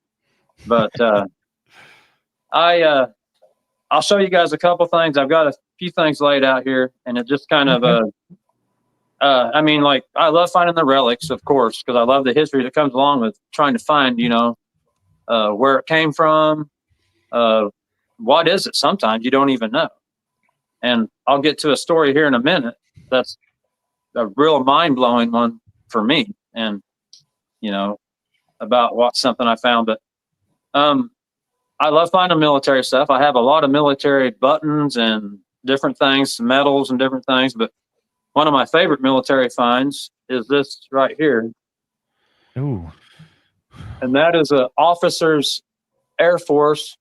But I'll show you guys a couple things. I've got a few things laid out here, and it just kind of I mean, like, I love finding the relics, of course, because I love the history that comes along with trying to find, where it came from. What is it? Sometimes you don't even know. And I'll get to a story here in a minute. That's a real mind-blowing one for me. And, about something I found. But I love finding military stuff. I have a lot of military buttons and different things, medals and different things. But one of my favorite military finds is this right here. Ooh. And that is an officer's Air Force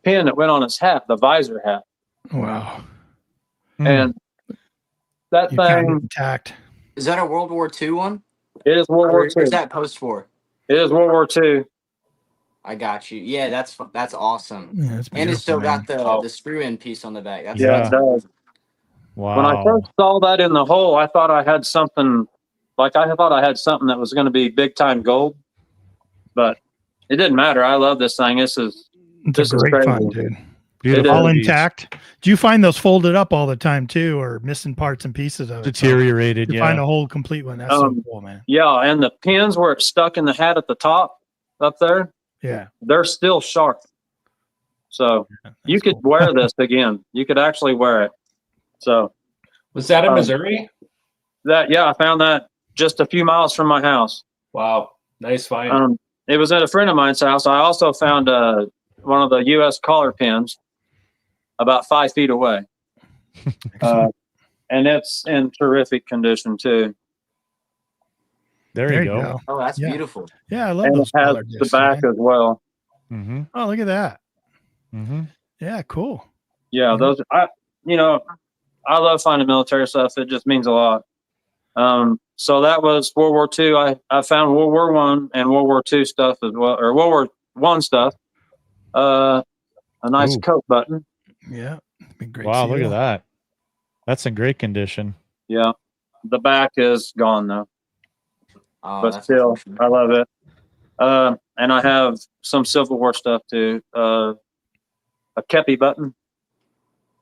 pin that went on his hat, the visor hat. Wow. And that thing intact. Is that a World War II one? It is World War II. Or is that post-war? It is World War II. I got you. Yeah, that's awesome. Yeah, and it's still got the screw-in piece on the back. That's it does. Wow. When I first saw that in the hole, I thought I had something that was going to be big time gold, but it didn't matter. I love this thing. This is great find, dude. Beautiful. All intact. Do you find those folded up all the time too, or missing parts and pieces of it? Deteriorated. You find a whole complete one. That's so cool, man. Yeah, and the pins where it's stuck in the hat at the top up there. Yeah, they're still sharp. So you could wear this again. You could actually wear it. So was that in Missouri? I found that just a few miles from my house. Wow, nice find. It was at a friend of mine's house. I also found one of the U.S. collar pins about 5 feet away, and it's in terrific condition too. There you go. Oh, that's beautiful. Yeah, I love and those. it has the back as well. Mm-hmm. Oh, look at that. Mm-hmm. Yeah, cool. Yeah, those. I love finding military stuff. It just means a lot. So that was World War II. I found World War I and World War II stuff as well, or World War I stuff. A nice coat button. Yeah, great. Wow, look at that. That's in great condition. Yeah, the back is gone though. Oh, but still, I love it. And I have some Civil War stuff too. A kepi button,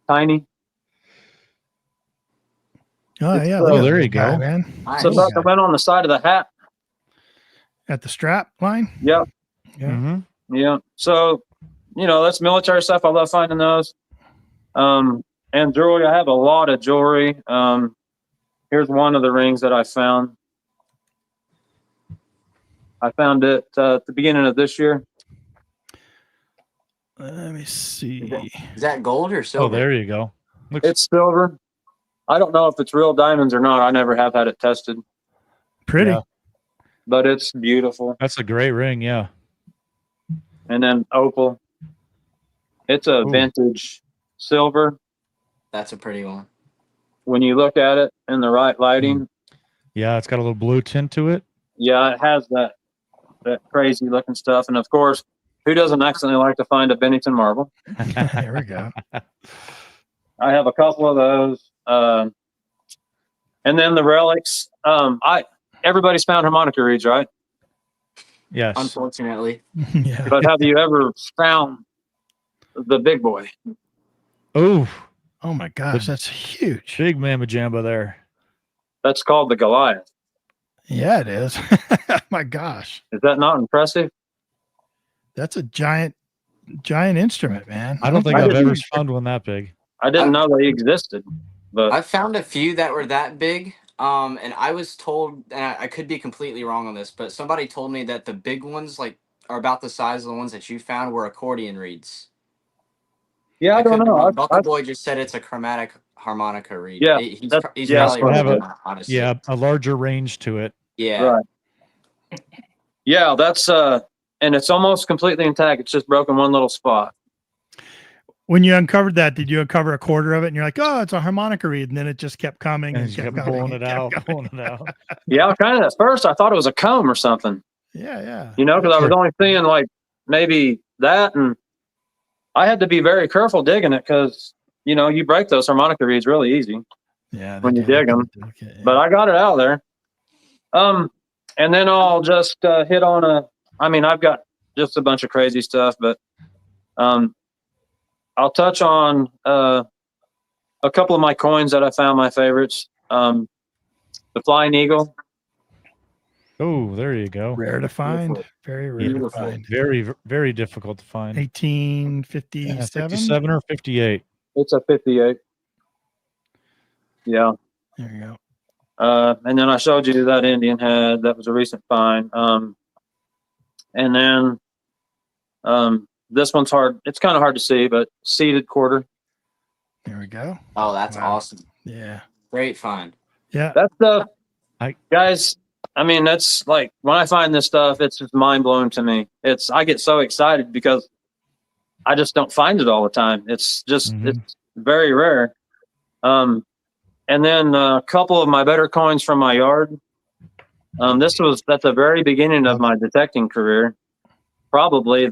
tiny. Oh yeah, there you go, man. Nice. So that went on the side of the hat. At the strap line. Yep. Yeah. Mm-hmm. Yeah. So, that's military stuff. I love finding those. And jewelry. I have a lot of jewelry. Here's one of the rings that I found. I found it at the beginning of this year. Let me see. Is that gold or silver? Oh, there you go. It's silver. I don't know if it's real diamonds or not. I never have had it tested. Pretty. Yeah. But it's beautiful. That's a great ring, yeah. And then opal. It's a vintage silver. That's a pretty one. When you look at it in the right lighting. Yeah, it's got a little blue tint to it. Yeah, it has that crazy looking stuff. And of course, who doesn't accidentally like to find a Bennington marble? There we go. I have a couple of those. And then the relics. Everybody's found harmonica reeds, right? Yes. Unfortunately. Yeah. But have you ever found the big boy? Oh my gosh, that's huge. Big mamma jamba there. That's called the Goliath. Yeah, it is. My gosh. Is that not impressive? That's a giant instrument, man. I don't think I've ever found one that big. I didn't know they existed. But I found a few that were that big. And I was told, and I could be completely wrong on this, but somebody told me that the big ones, are about the size of the ones that you found, were accordion reeds. Yeah, I don't know. Buckle Boy just said it's a chromatic harmonica reed. Yeah, he's probably have honestly. Yeah, a larger range to it. Yeah. Right. Yeah, that's and it's almost completely intact. It's just broken one little spot. When you uncovered that, did you uncover a quarter of it? And you're like, oh, it's a harmonica reed. And then it just kept coming and kept pulling it out. Yeah, kind of at first I thought it was a comb or something. Yeah. You know, because I was only seeing like maybe that, and I had to be very careful digging it because, you know, you break those harmonica reeds really easy when you dig them. But I got it out of there. And then I'll just hit on I've got just a bunch of crazy stuff, but I'll touch on a couple of my coins that I found my favorites. The Flying Eagle. Oh, there you go. Rare to find. Beautiful. Very rare to find. Very, very difficult to find. 1857? 57 or 58. It's a 58. Yeah. There you go. And then I showed you that Indian head. That was a recent find. And then this one's hard. It's kind of hard to see, but seated quarter. There we go. Oh, that's awesome. Yeah. Great find. Yeah. That stuff, guys, I mean, that's like, when I find this stuff, it's just mind blowing to me. I get so excited because I just don't find it all the time. It's just, it's very rare. And then a couple of my better coins from my yard. This was at the very beginning of my detecting career. Probably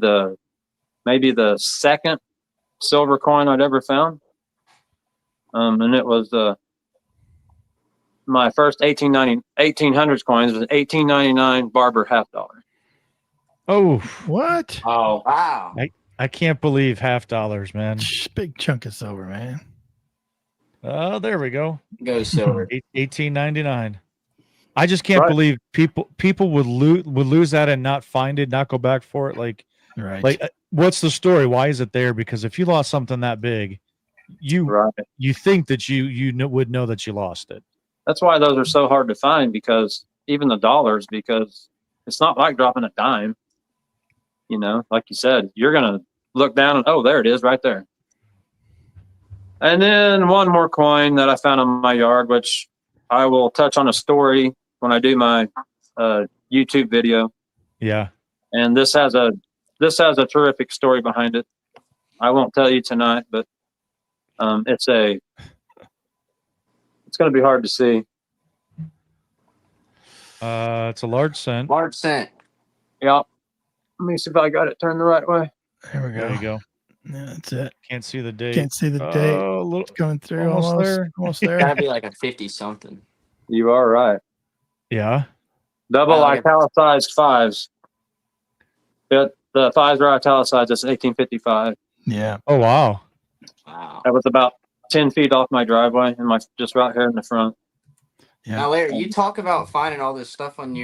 maybe the second silver coin I'd ever found. And it was my first 1800s coins was 1899 Barber $50. Oh, what? Oh, Wow. I can't believe $50, man. Big chunk of silver, man. Oh, there we go. Go silver. 1899. I just can't believe people would lose that and not find it, not go back for it. Like, what's the story? Why is it there? Because if you lost something that big, you think that you would know that you lost it. That's why those are so hard to find, because even the dollars, because it's not like dropping a dime. You know, like you said, you're gonna look down and there it is right there. And then one more coin that I found in my yard, which I will touch on a story when I do my YouTube video. Yeah. And this has a terrific story behind it. I won't tell you tonight, but it's going to be hard to see. It's a large cent. Large cent. Yeah. Let me see if I got it turned the right way. There we go. There you go. Yeah, that's it. Can't see the date. Can't see the date. It's coming through almost there. Almost there. Gotta be like a 50 something. You are right. Yeah. Double italicized fives. The fives are italicized. It's 1855. Yeah. Oh, wow. Wow. That was about 10 feet off my driveway and just right here in the front. Yeah. Now, Larry, you talk about finding all this stuff at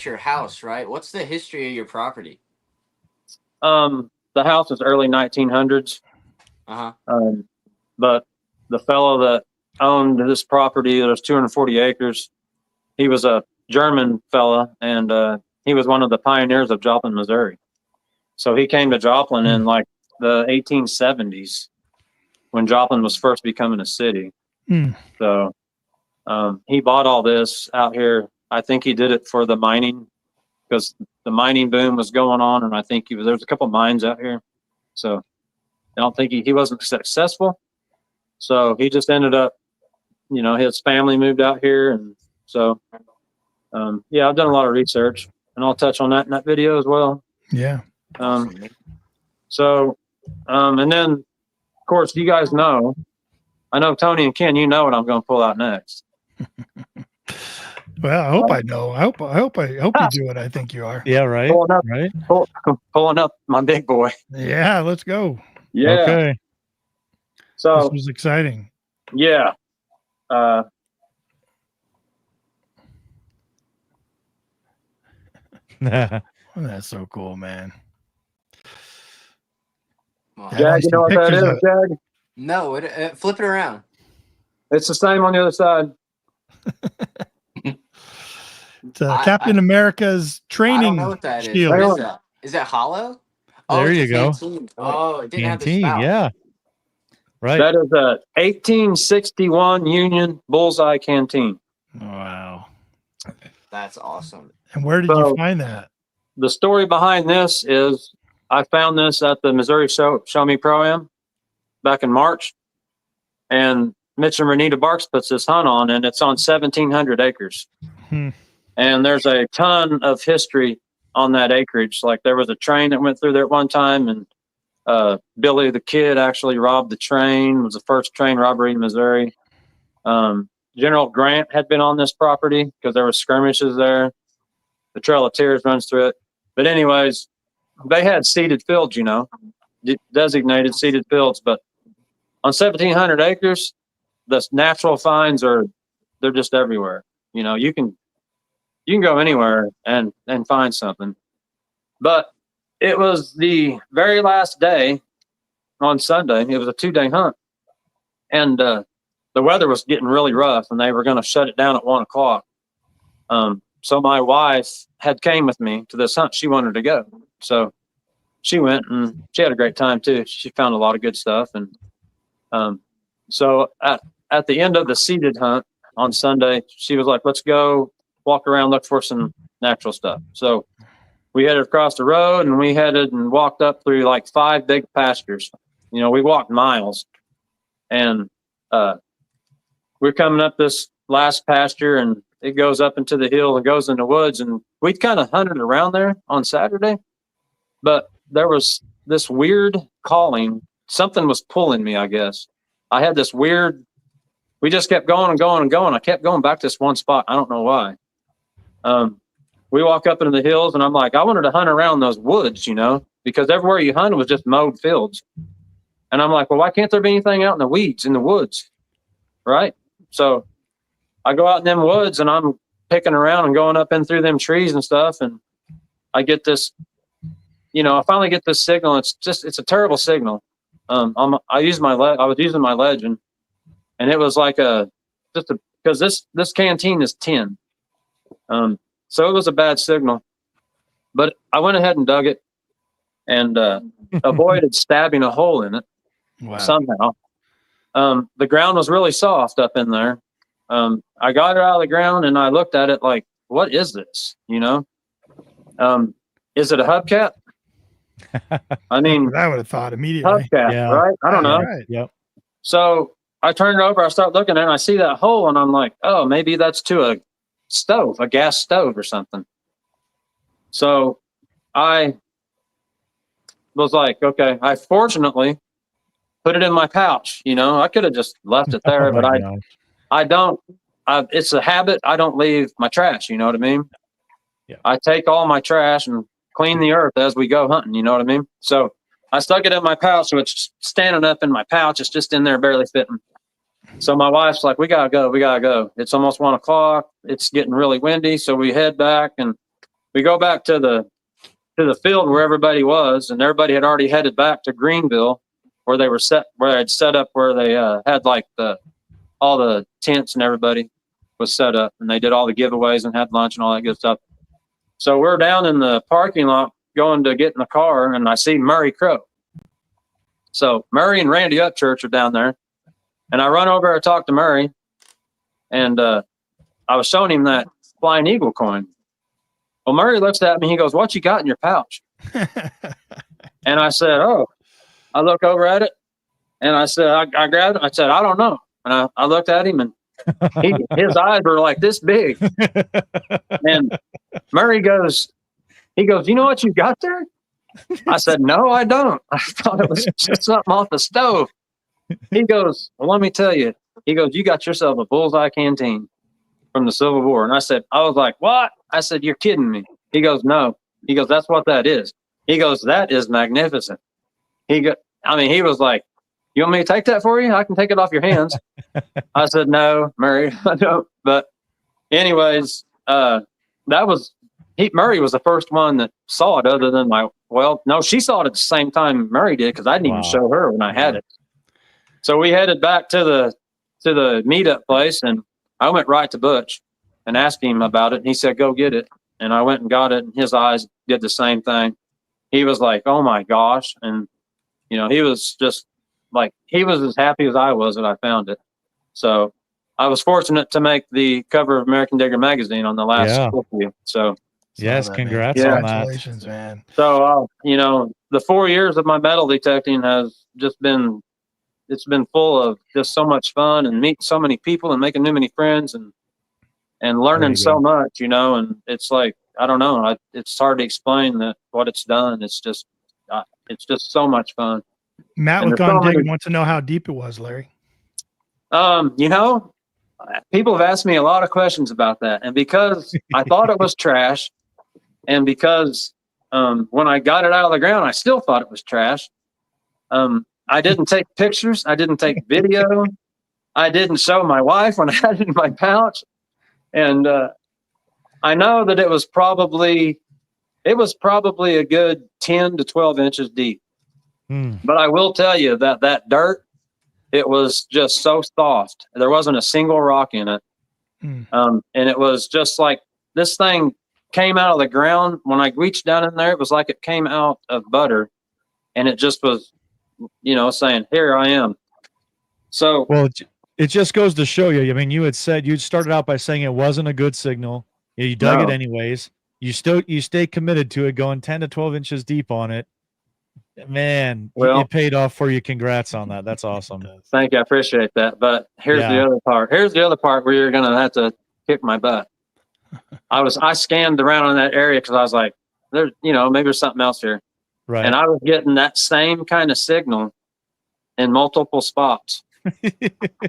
your house, right? What's the history of your property? The house is early 1900s. But the fellow that owned this property, there's 240 acres. He was a German fella, and he was one of the pioneers of Joplin, Missouri. So he came to Joplin in like the 1870s when Joplin was first becoming a city. So he bought all this out here. I think he did it for the mining, because the mining boom was going on, and I think there was a couple mines out here. So I don't think he wasn't successful. So he just ended up, his family moved out here, and so I've done a lot of research, and I'll touch on that in that video as well. Yeah. And then of course you guys know, I know Tony and Ken, you know what I'm going to pull out next. Well, I hope I know. I hope you do what I think you are. Yeah, right. Pulling up my big boy. Yeah, let's go. Yeah. Okay. So this was exciting. Yeah. That's so cool, man. Jag, you know what that is, Jag? No, flip it around. It's the same on the other side. It's Captain America's training. I don't know what that shield. Is that hollow? There you go. Canteen. Oh, it didn't Canteen, have the spout. yeah. Right. That is a 1861 Union Bullseye Canteen. Wow. That's awesome. And where did you find that? The story behind this is I found this at the Missouri Show Me Pro-Am back in March. And Mitch and Renita Barks puts this hunt on, and it's on 1,700 acres. And there's a ton of history on that acreage. Like there was a train that went through there at one time, and Billy the Kid actually robbed the train. It was the first train robbery in Missouri. General Grant had been on this property because there were skirmishes there. The Trail of Tears runs through it. But anyways, they had seeded fields, designated seeded fields. But on 1,700 acres, the natural finds they're just everywhere. You can go anywhere and find something. But it was the very last day on Sunday. It was a 2-day hunt. And the weather was getting really rough, and they were going to shut it down at 1 o'clock. So my wife had came with me to this hunt. She wanted to go. So she went, and she had a great time too. She found a lot of good stuff. And so at the end of the seeded hunt on Sunday, she was like, let's go walk around, look for some natural stuff. So we headed across the road, and we headed and walked up through like 5 big pastures. We walked miles, and we're coming up this last pasture, and it goes up into the hill and goes in the woods. And we'd kind of hunted around there on Saturday, but there was this weird calling. Something was pulling me, I guess. I had this weird, we just kept going and going and going. I kept going back to this one spot. I don't know why. We walk up into the hills, and I'm like, I wanted to hunt around those woods, because everywhere you hunted was just mowed fields. And I'm like, well, why can't there be anything out in the weeds, in the woods? Right? So I go out in them woods, and I'm picking around and going up in through them trees and stuff. And I get this, I finally get this signal. It's a terrible signal. I was using my legend, and it was like because this canteen is 10. So it was a bad signal, but I went ahead and dug it and avoided stabbing a hole in it. Wow. Somehow. The ground was really soft up in there. I got it out of the ground, and I looked at it like, what is this? Is it a hubcap? I mean, I would have thought immediately. Hubcap, right? I don't know. Right. Yep. So I turned it over. I start looking at it, and I see that hole, and I'm like, oh, maybe that's to a stove, a gas stove or something. So I was like, okay. I fortunately put it in my pouch. I could have just left it there, but I don't. It's a habit. I don't leave my trash. You know what I mean? Yeah. I take all my trash and clean the earth as we go hunting. You know what I mean? So I stuck it in my pouch. So it's standing up in my pouch. It's just in there, barely fitting. So my wife's like, we gotta go. It's almost 1 o'clock. It's getting really windy. So we head back, and we go back to the field where everybody was, and everybody had already headed back to Greenville, where they had set up, where they had like all the tents, and everybody was set up, and they did all the giveaways and had lunch and all that good stuff. So we're down in the parking lot going to get in the car, and I see Murray Crow. So Murray and Randy Upchurch are down there, and I run over and talk to Murray, and I was showing him that Flying Eagle coin. Well, Murray looks at me, he goes, what you got in your pouch? And I said, oh. I look over at it, and I said, I grabbed it. I said, I don't know. And I looked at him, and his eyes were like this big. And Murray goes, you know what you got there? I said, no, I don't. I thought it was just something off the stove. He goes, well, let me tell you. He goes, you got yourself a bullseye canteen from the Civil War. And I was like, what? I said, you're kidding me. He goes, no. He goes, that's what that is. He goes, that is magnificent. He was like, you want me to take that for you? I can take it off your hands. I said, no, Murray, I don't. But anyways, Murray was the first one that saw it, other than she saw it at the same time Murray did, because I didn't even show her when I had it. So we headed back to the meetup place, and I went right to Butch and asked him about it. And he said, go get it. And I went and got it, and his eyes did the same thing. He was like, oh my gosh. And, he was just like, he was as happy as I was that I found it. So I was fortunate to make the cover of American Digger magazine on the last issue. So yes, congrats on that. Congratulations, man. So, the 4 years of my metal detecting has just been, it's been full of just so much fun, and meeting so many people, and making new many friends, and learning so much, and it's like, I don't know. It's hard to explain what it's done. It's just so much fun. Matt And with Gone Digging wants to know how deep it was, Larry. People have asked me a lot of questions about that, and because I thought it was trash, and because when I got it out of the ground, I still thought it was trash. I didn't take pictures. I didn't take video. I didn't show my wife when I had it in my pouch. And I know that it was probably a good 10 to 12 inches deep. But I will tell you that dirt, it was just so soft. There wasn't a single rock in it. And it was just like this thing came out of the ground. When I reached down in there, it was like it came out of butter. And it just was, saying, here I am. So, well, it just goes to show you. I mean, you started out by saying it wasn't a good signal. You dug it anyways. You stay committed to it, going 10 to 12 inches deep on it. Man, it paid off for you. Congrats on that. That's awesome. Thank you. I appreciate that. But here's the other part. Here's the other part where you're going to have to kick my butt. I scanned around in that area because I was like, maybe there's something else here. Right. And I was getting that same kind of signal in multiple spots.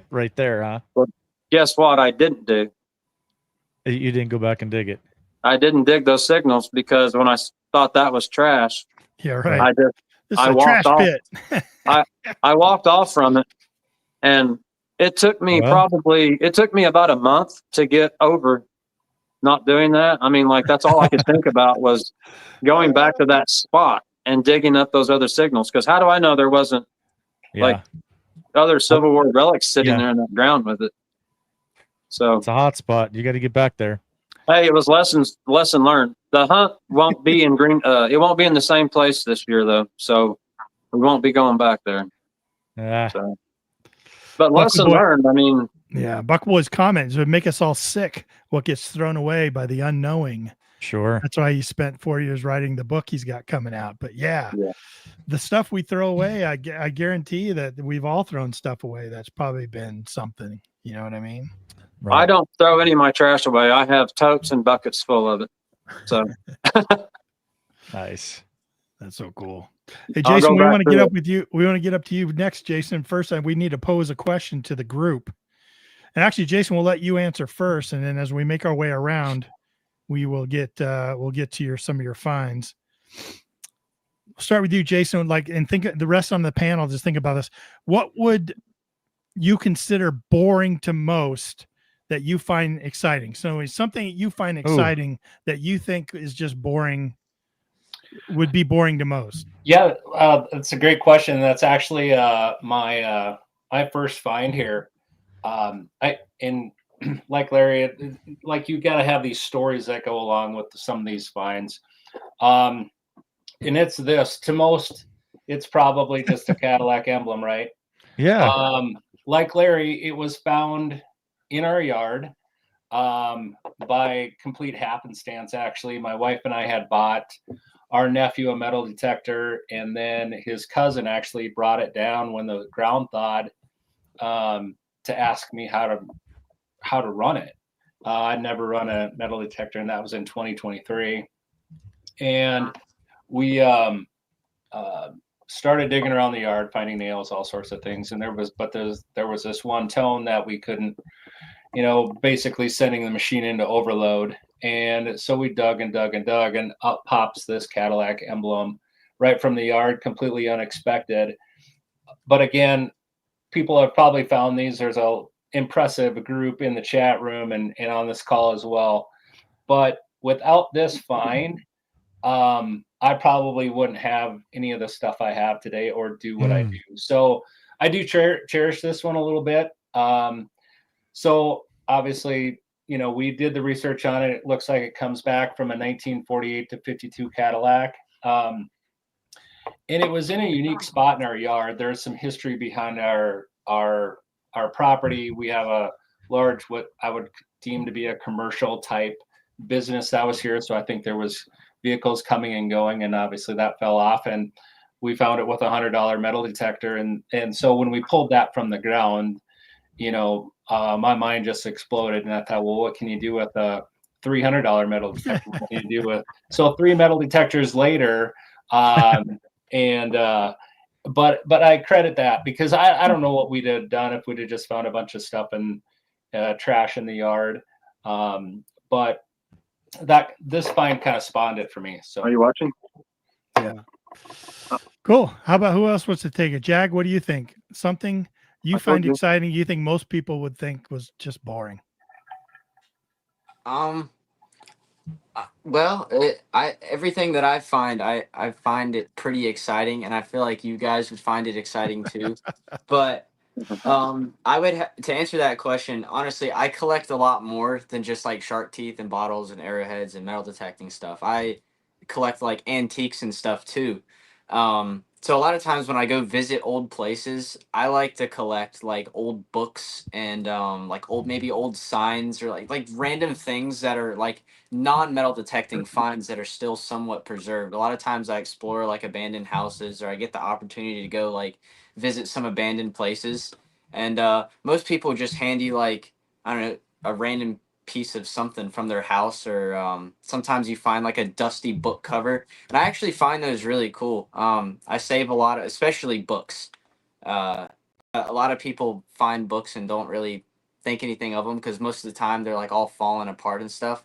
Right there, huh? Well, guess what I didn't do? You didn't go back and dig it. I didn't dig those signals because when I thought that was trash, yeah, right. I walked off. I walked off from it, and it took me about a month to get over not doing that. I mean, like, that's all I could think about was going back to that spot and digging up those other signals. Because how do I know there wasn't like other Civil War relics sitting there in that ground with it? So it's a hot spot. You got to get back there. Hey, it was lesson learned. The hunt won't be in it won't be in the same place this year though. So we won't be going back there. Yeah. So, but lesson learned. I mean, yeah, Buckboy's comments would make us all sick. What gets thrown away by the unknowing. Sure. That's why he spent 4 years writing the book he's got coming out. But the stuff we throw away, I guarantee you that we've all thrown stuff away. That's probably been something. You know what I mean? Right. I don't throw any of my trash away. I have totes and buckets full of it. So nice. That's so cool. Hey, Jason, we want to get up with you. We want to get up to you next, Jason. First, we need to pose a question to the group. And actually, Jason, we'll let you answer first. And then as we make our way around, we'll get to some of your finds. We'll start with you, Jason. And think the rest on the panel, just think about this. What would you consider boring to most that you find exciting? So it's something you find exciting that you think is just boring, would be boring to most. Yeah, that's a great question. That's actually my first find here. Like Larry, like you got to have these stories that go along with some of these finds. And it's this, to most, it's probably just a Cadillac emblem, right? Yeah. Like Larry, it was found in our yard by complete happenstance. Actually, my wife and I had bought our nephew a metal detector, and then his cousin actually brought it down when the ground thawed to ask me how to run it. I'd never run a metal detector, and that was in 2023. And we started digging around the yard, finding nails, all sorts of things. And there was this one tone that we couldn't, basically sending the machine into overload. And so we dug and dug and dug, and up pops this Cadillac emblem right from the yard, completely unexpected. But again, people have probably found these. There's a impressive group in the chat room and on this call as well. But without this find, I probably wouldn't have any of the stuff I have today or do what I do. So I do cherish this one a little bit. So obviously, we did the research on it. It looks like it comes back from a 1948 to 52 Cadillac. And it was in a unique spot in our yard. There's some history behind our property. We have a large, what I would deem to be a commercial type business that was here. So I think there was vehicles coming and going, and obviously that fell off, and we found it with $100 metal detector. And so when we pulled that from the ground, my mind just exploded, and I thought, well, what can you do with a $300 metal detector to do with. So 3 metal detectors later, but I credit that because I don't know what we'd have done if we'd have just found a bunch of stuff and trash in the yard. But this find kind of spawned it for me. So are you watching? Yeah. Cool. How about who else wants to take it? Jag, what do you think? Something you find exciting you think most people would think was just boring? Well, everything that I find it pretty exciting, and I feel like you guys would find it exciting too. But I would to answer that question honestly, I collect a lot more than just like shark teeth and bottles and arrowheads and metal detecting stuff. I collect like antiques and stuff too. So a lot of times when I go visit old places, I like to collect like old books and like maybe old signs or like random things that are like non-metal detecting finds that are still somewhat preserved. A lot of times I explore like abandoned houses, or I get the opportunity to go like visit some abandoned places, and most people just hand you like, I don't know, a random piece of something from their house, or sometimes you find like a dusty book cover, and I actually find those really cool. I save a lot of, especially books. A lot of people find books and don't really think anything of them because most of the time they're like all falling apart and stuff.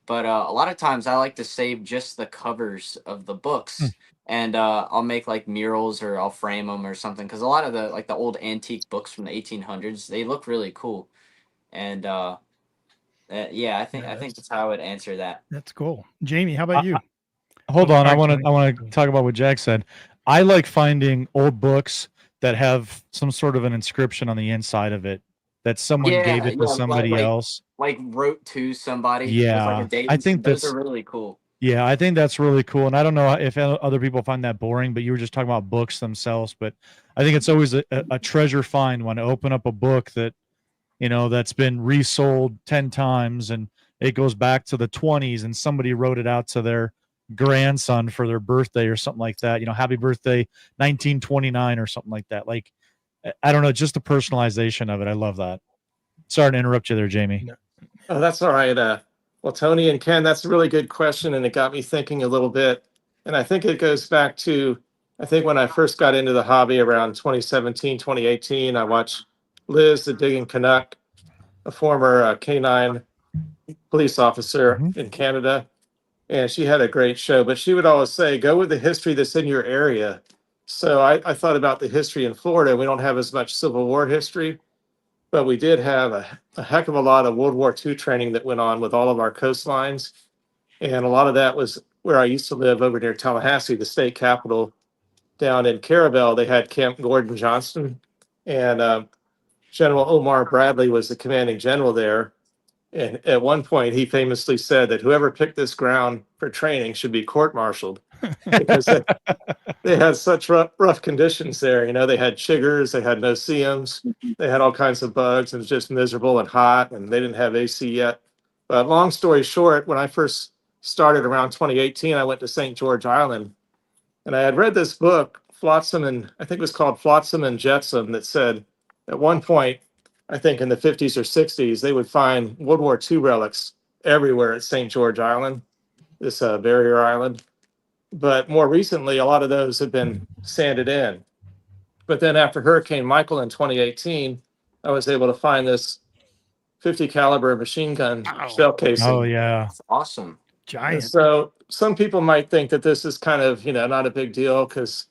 But a lot of times I like to save just the covers of the books, and I'll make like murals or I'll frame them or something, because a lot of the old antique books from the 1800s, they look really cool. And yeah, I think that's how I would answer that. That's cool. Jamie, how about you? Hold on, I want to talk about what Jack said. I like finding old books that have some sort of an inscription on the inside of it that someone gave it to somebody else. Like wrote to somebody. Yeah, with like a date. I think those are really cool. Yeah, I think that's really cool. And I don't know if other people find that boring, but you were just talking about books themselves. But I think it's always a treasure find when I open up a book that, that's been resold 10 times and it goes back to the 20s and somebody wrote it out to their grandson for their birthday or something like that. Happy birthday, 1929 or something like that. Like, I don't know, just the personalization of it. I love that. Sorry to interrupt you there, Jamie. No. Oh, that's all right. Well, Tony and Ken, that's a really good question, and it got me thinking a little bit. And I think it goes back to, I think when I first got into the hobby around 2017, 2018, I watched Liz, the Digging Canuck, a former K9 police officer in Canada, and she had a great show. But she would always say, go with the history that's in your area. So I thought about the history in Florida. We don't have as much Civil War history, but we did have a heck of a lot of World War II training that went on with all of our coastlines. And a lot of that was where I used to live over near Tallahassee, the state capital. Down in Carabel, they had Camp Gordon Johnston. And General Omar Bradley was the commanding general there. And at one point, he famously said that whoever picked this ground for training should be court-martialed because they had such rough conditions there. They had chiggers, they had no-see-ums, they had all kinds of bugs, and it was just miserable and hot, and they didn't have AC yet. But long story short, when I first started around 2018, I went to St. George Island, and I had read this book, Flotsam and I think it was called Flotsam and Jetsam, that said at one point, I think in the 50s or 60s, they would find World War II relics everywhere at St. George Island, this barrier island. But more recently, a lot of those have been sanded in. But then after Hurricane Michael in 2018, I was able to find this 50 caliber machine gun shell casing. Oh, yeah. That's awesome. Giant. And so some people might think that this is kind of, not a big deal because,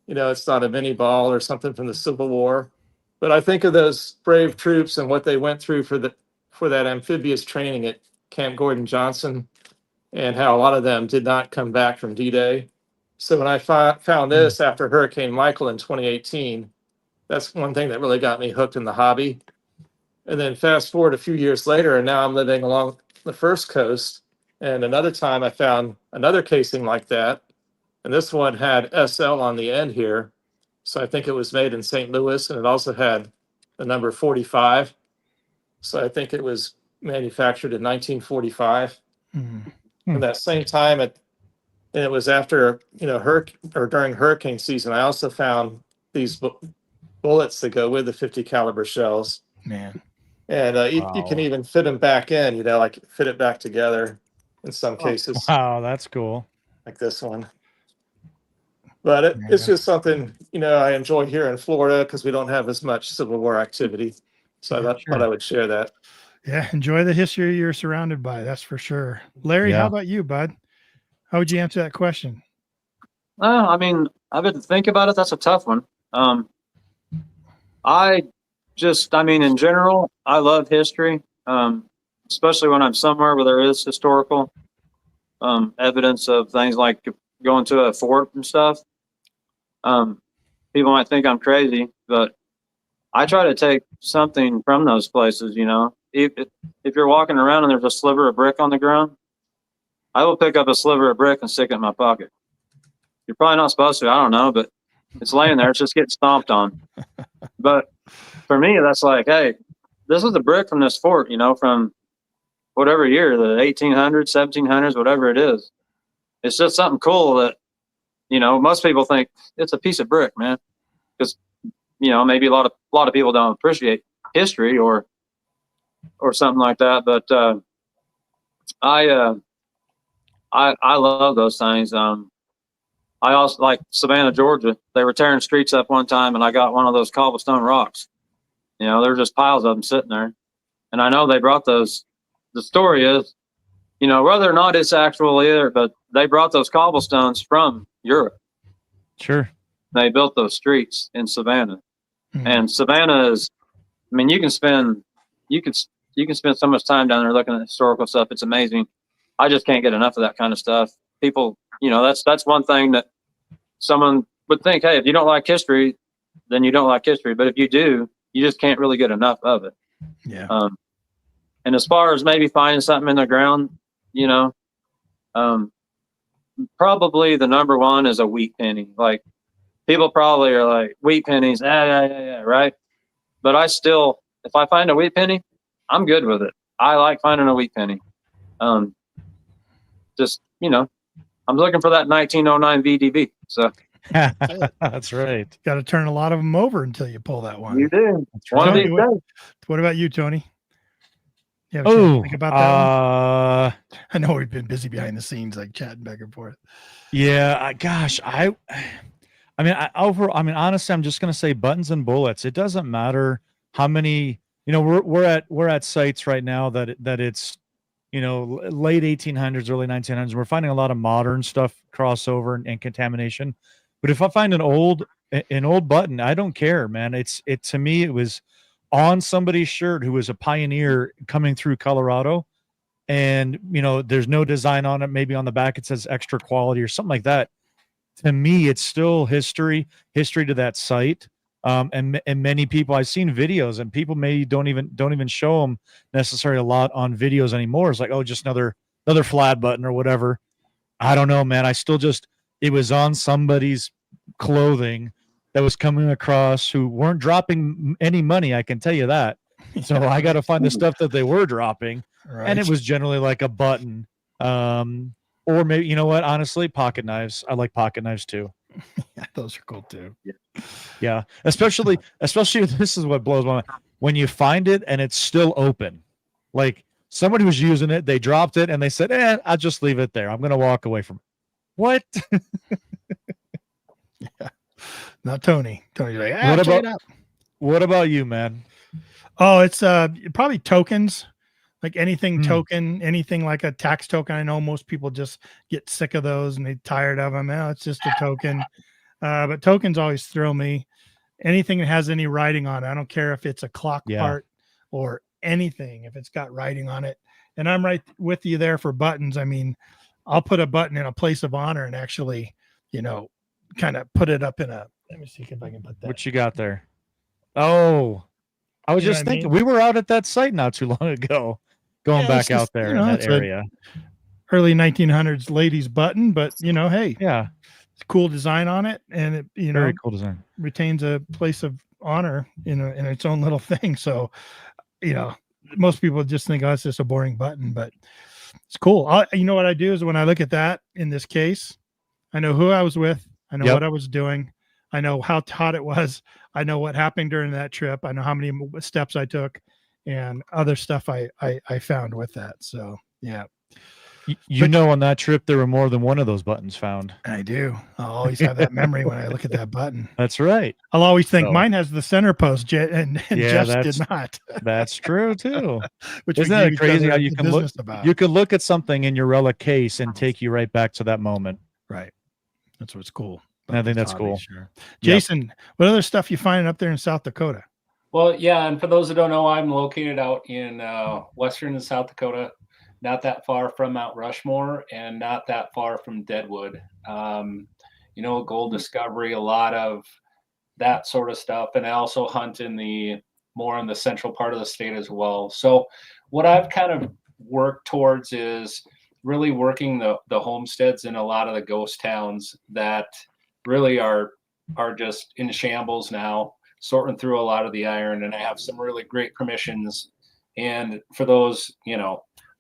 it's not a mini ball or something from the Civil War. But I think of those brave troops and what they went through for that amphibious training at Camp Gordon Johnson, and how a lot of them did not come back from D-Day. So when I found this after Hurricane Michael in 2018, that's one thing that really got me hooked in the hobby. And then fast forward a few years later, and now I'm living along the First Coast. And another time I found another casing like that. And this one had SL on the end here. So I think it was made in St. Louis, and it also had the number 45. So I think it was manufactured in 1945. And that same time, and it was after, during hurricane season, I also found these bullets that go with the 50 caliber shells. Man. And you can even fit them back in, like fit it back together in some cases. Wow, that's cool. Like this one. But it's just something, I enjoy here in Florida because we don't have as much Civil War activity. So I thought I would share that. Yeah, enjoy the history you're surrounded by. That's for sure. Larry, how about you, bud? How would you answer that question? I mean, I've had to think about it. That's a tough one. In general, I love history, especially when I'm somewhere where there is historical evidence of things like going to a fort and stuff. People might think I'm crazy, but I try to take something from those places, If you're walking around and there's a sliver of brick on the ground, I will pick up a sliver of brick and stick it in my pocket. You're probably not supposed to, I don't know, but it's laying there. It's just getting stomped on. But for me, that's like, hey, this is the brick from this fort, from whatever year, the 1800s, 1700s, whatever it is. It's just something cool that, most people think it's a piece of brick, man. Because, maybe a lot of people don't appreciate history or something like that. But I love those things. I also like Savannah, Georgia. They were tearing streets up one time, and I got one of those cobblestone rocks. There's just piles of them sitting there. And I know they brought those. The story is, whether or not it's actual either, but they brought those cobblestones from Europe. Sure. They built those streets in Savannah. Mm-hmm. And Savannah is, you can spend so much time down there looking at historical stuff. It's amazing. I just can't get enough of that kind of stuff. People, that's one thing that someone would think, hey, if you don't like history, then you don't like history. But if you do, you just can't really get enough of it. Yeah. And as far as maybe finding something in the ground, probably the number one is a wheat penny. Like, people probably are like, wheat pennies, right? But if I find a wheat penny, I'm good with it. I like finding a wheat penny. I'm looking for that 1909 VDB. So that's right. Got to turn a lot of them over until you pull that one. You do. One of these days. What about you, Tony? You have a think about that one? I know we've been busy behind the scenes, like chatting back and forth. Yeah, honestly, I'm just going to say buttons and bullets. It doesn't matter how many, we're at sites right now that it's, late 1800s, early 1900s. We're finding a lot of modern stuff crossover and contamination. But if I find an old button, I don't care, man. To me, it was on somebody's shirt who was a pioneer coming through Colorado, and there's no design on it. Maybe on the back it says extra quality or something like that. To me, it's still history to that site. And many people, I've seen videos, and people maybe don't even show them necessarily a lot on videos anymore. It's like, oh, just another flat button or whatever. I don't know, man. It was on somebody's clothing that was coming across who weren't dropping any money. I can tell you that. So I got to find the stuff that they were dropping. Right. And it was generally like a button. Or maybe, you know what? Honestly, pocket knives. I like pocket knives too. Yeah, those are cool too. Yeah. Especially this is what blows my mind. When you find it and it's still open. Like, somebody was using it, they dropped it, and they said, I'll just leave it there. I'm going to walk away from it. What? Yeah. Not Tony. Tony's like, what about you, man? Oh, it's probably tokens. Like anything token, anything like a tax token. I know most people just get sick of those and they're tired of them. Oh, it's just a token. But tokens always thrill me. Anything that has any writing on it. I don't care if it's a clock part or anything, if it's got writing on it. And I'm right with you there for buttons. I mean, I'll put a button in a place of honor and actually, kind of put it up in let me see if I can put that. What you got there? Oh, I was just thinking, we were out at that site not too long ago. Going back out there in that area. Early 1900s ladies button, but hey, yeah, it's a cool design on it, and it very cool design. Retains a place of honor in its own little thing. So, most people just think, oh, it's just a boring button, but it's cool. What I do is when I look at that in this case, I know who I was with, I know what I was doing, I know how hot it was, I know what happened during that trip, I know how many steps I took. and other stuff I found with that. So yeah. On that trip, there were more than one of those buttons found. I do. I'll always have that memory when I look at that button. That's right. I'll always think mine has the center post, and Jeff's did not. That's true too. Which isn't that crazy how you can look? You could look at something in your relic case and take you right back to that moment. Right. That's what's cool. I think that's cool. Sure. Jason, what other stuff you finding up there in South Dakota? Well, yeah, and for those who don't know, I'm located out in western South Dakota, not that far from Mount Rushmore and not that far from Deadwood. Gold discovery, a lot of that sort of stuff. And I also hunt more in the central part of the state as well. So what I've kind of worked towards is really working the homesteads in a lot of the ghost towns that really are just in shambles now, sorting through a lot of the iron. And I have some really great permissions. And for those,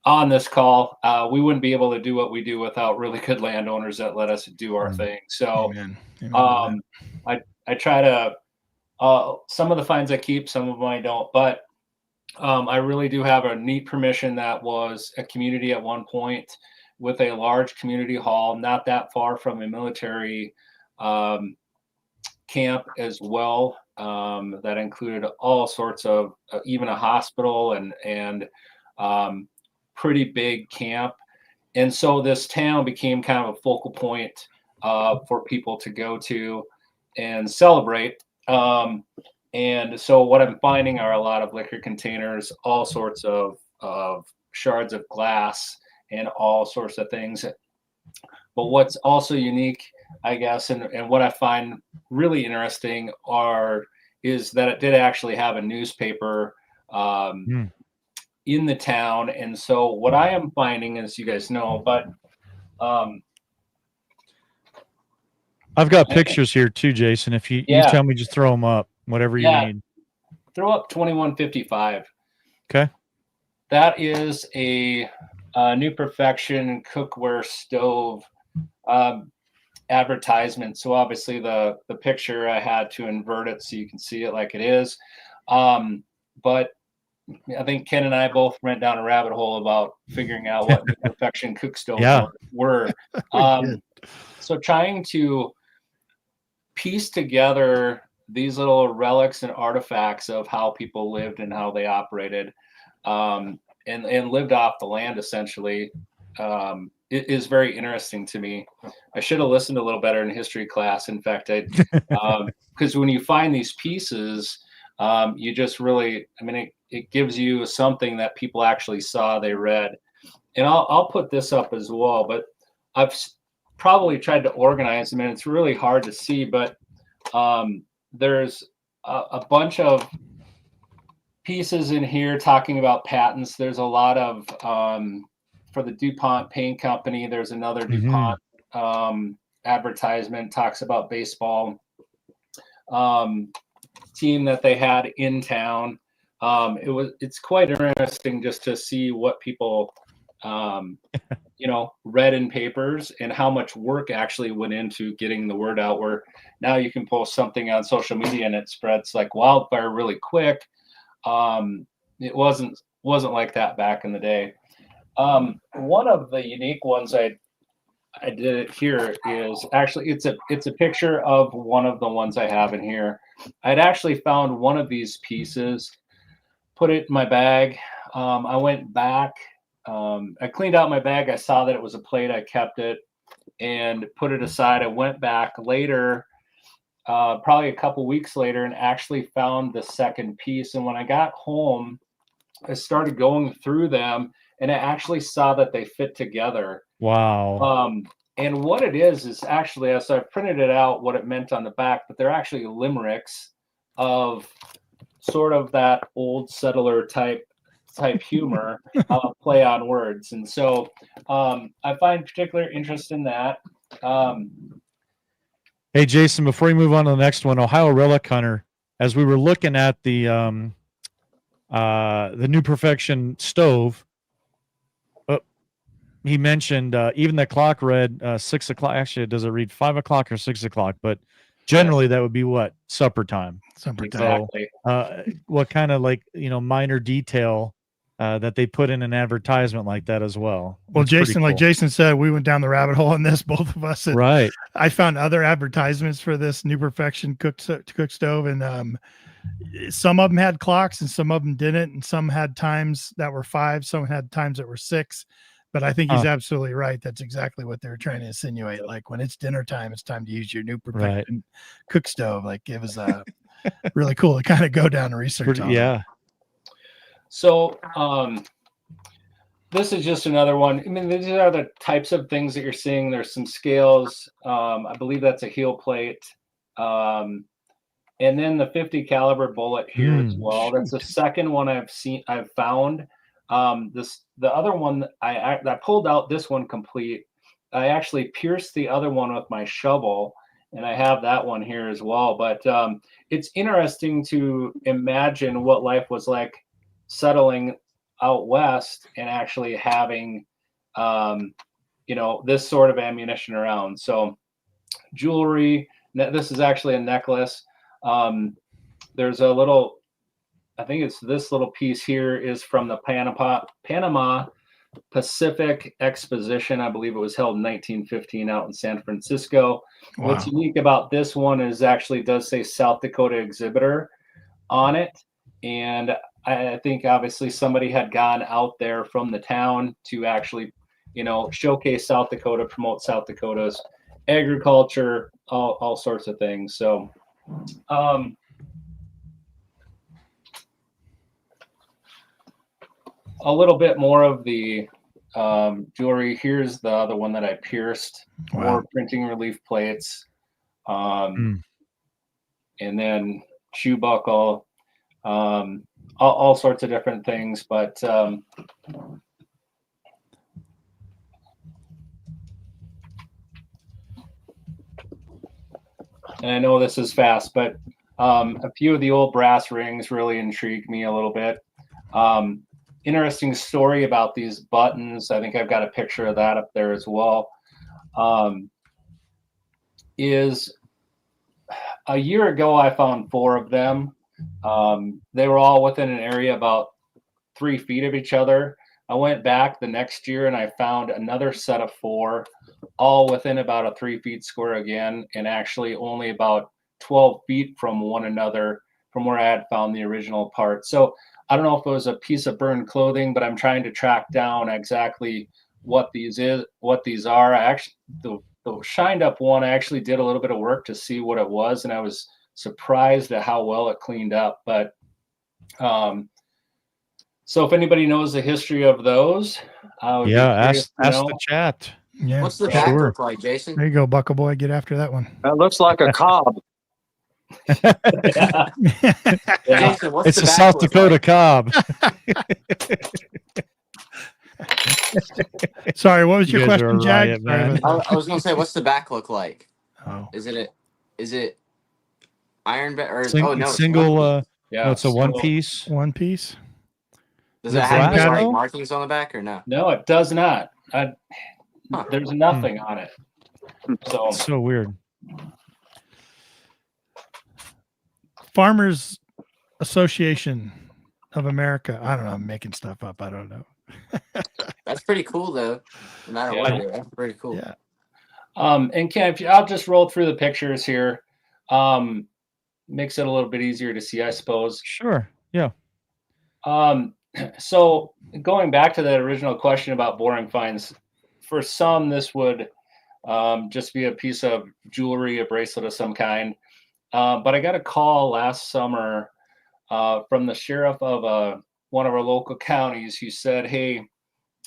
on this call, we wouldn't be able to do what we do without really good landowners that let us do our thing. So I try to, some of the finds I keep, some of them I don't, but I really do have a neat permission that was a community at one point with a large community hall, not that far from a military camp as well. That included all sorts of, even a hospital and pretty big camp. And so this town became kind of a focal point for people to go to and celebrate. And so what I'm finding are a lot of liquor containers, all sorts of shards of glass and all sorts of things. But what's also unique, I guess, and what I find really interesting is that it did actually have a newspaper in the town. And so what I am finding, as you guys know, but I've got pictures here too, Jason. If you tell me, just throw them up, whatever you need. Throw up 2155. Okay. That is a New Perfection cookware stove advertisement. So obviously the picture, I had to invert it so you can see it like it is. But I think Ken and I both went down a rabbit hole about figuring out what New Perfection cook stoves were. So trying to piece together these little relics and artifacts of how people lived and how they operated, and lived off the land essentially, it is very interesting to me. I should have listened a little better in history class. In fact, because when you find these pieces, you just really, it gives you something that people actually saw, they read. And I'll put this up as well, but I've probably tried to organize them, and it's really hard to see, but there's a bunch of pieces in here talking about patents. There's a lot of, for the DuPont Paint Company, there's another DuPont advertisement, talks about baseball team that they had in town. It's quite interesting just to see what people read in papers and how much work actually went into getting the word out, where now you can post something on social media and it spreads like wildfire really quick. It wasn't like that back in the day. One of the unique ones I did it here is actually, it's a picture of one of the ones I have in here. I'd actually found one of these pieces, put it in my bag. I went back, I cleaned out my bag. I saw that it was a plate. I kept it and put it aside. I went back later, probably a couple weeks later, and actually found the second piece. And when I got home, I started going through them, and I actually saw that they fit together. Wow. And what it is actually, so I printed it out, what it meant on the back, but they're actually limericks of sort of that old settler type humor, play on words. And so I find particular interest in that. Hey, Jason, before we move on to the next one, Ohio Relic Hunter, as we were looking at the New Perfection stove, he mentioned even the clock read 6 o'clock. Actually, does it read 5 o'clock or 6 o'clock? But Generally, that would be what? Supper time. Supper time. Exactly. What kind of minor detail that they put in an advertisement like that as well. Well, It's Jason, pretty like cool. Jason said, we went down the rabbit hole on this, both of us. And Right. I found other advertisements for this New Perfection cook stove, and some of them had clocks and some of them didn't, and some had times that were 5, some had times that were 6. But I think he's absolutely right. That's exactly what they're trying to insinuate. Like when it's dinner time, it's time to use your New Perfection cook stove. Like it was really cool to kind of go down and research on. Yeah. So this is just another one. I mean, these are the types of things that you're seeing. There's some scales. I believe that's a heel plate. And then the 50 caliber bullet here as well. That's the second one I've found. The other one I pulled out this one complete. I actually pierced the other one with my shovel, and I have that one here as well. But it's interesting to imagine what life was like settling out west and actually having this sort of ammunition around. So jewelry, this is actually a necklace. There's a little, I think it's this little piece here is from the Panama Pacific Exposition. I believe it was held in 1915 out in San Francisco. Wow. What's unique about this one is actually does say South Dakota exhibitor on it. And I think obviously somebody had gone out there from the town to actually, showcase South Dakota, promote South Dakota's agriculture, all sorts of things. So, a little bit more of the jewelry. Here's the other one that I pierced. Wow. More printing relief plates. And then shoe buckle. All sorts of different things. But and I know this is fast, but a few of the old brass rings really intrigued me a little bit. Interesting story about these buttons. I think I've got a picture of that up there as well. Is a year ago, I found 4 of them. They were all within an area about 3 feet of each other. I went back the next year and I found another set of 4, all within about a 3 feet square again, and actually only about 12 feet from one another from where I had found the original part. So I don't know if it was a piece of burned clothing, but I'm trying to track down exactly what these are. I actually, the shined up one, I actually did a little bit of work to see what it was, and I was surprised at how well it cleaned up. But so if anybody knows the history of those, ask the chat. Yeah. What's the back look like, Jason? There you go, Buckle Boy. Get after that one. That looks like a cob. Jason, what's It's the a back South look Dakota like? cob. Sorry, what was your You guys are question, a Jag? riot, Sorry man. about I was gonna say, what's the back look like? Oh. Is it iron or It's no? single. Yeah, it's a one piece. One piece. Does Is it it have any, black? like markings on the back or no? No, it does not. There's nothing on it. So It's so weird. Farmers Association of America. I don't know. I'm making stuff up. I don't know. That's pretty cool though. No matter what, that's pretty cool. Yeah. And Ken, I'll just roll through the pictures here. Makes it a little bit easier to see, I suppose. Sure. Yeah. So going back to that original question about boring finds, for some, this would just be a piece of jewelry, a bracelet of some kind. But I got a call last summer from the sheriff of one of our local counties who said, "Hey,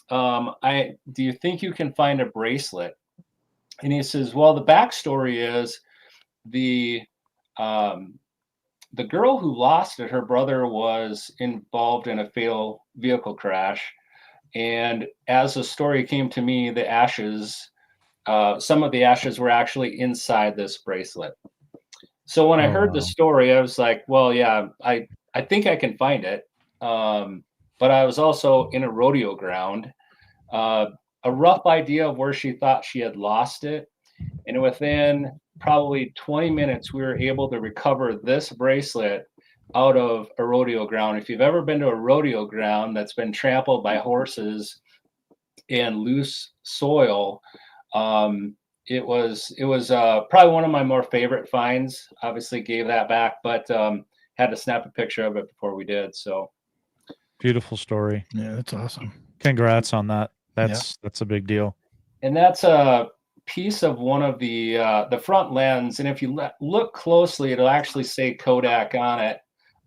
do you think you can find a bracelet?" And he says, "Well, the backstory is the girl who lost it, her brother was involved in a fatal vehicle crash. And as the story came to me, the ashes, some of the ashes were actually inside this bracelet. So when I heard the story, I was like, well, yeah, I think I can find it. But I was also in a rodeo ground. A rough idea of where she thought she had lost it And within probably 20 minutes, we were able to recover this bracelet out of a rodeo ground. If you've ever been to a rodeo ground that's been trampled by horses and loose soil, it was probably one of my more favorite finds. Obviously gave that back, but had to snap a picture of it before we did. So beautiful story. Yeah, that's awesome. Congrats on that. That's a big deal. And that's a piece of one of the front lens. And if you look closely, it'll actually say Kodak on it,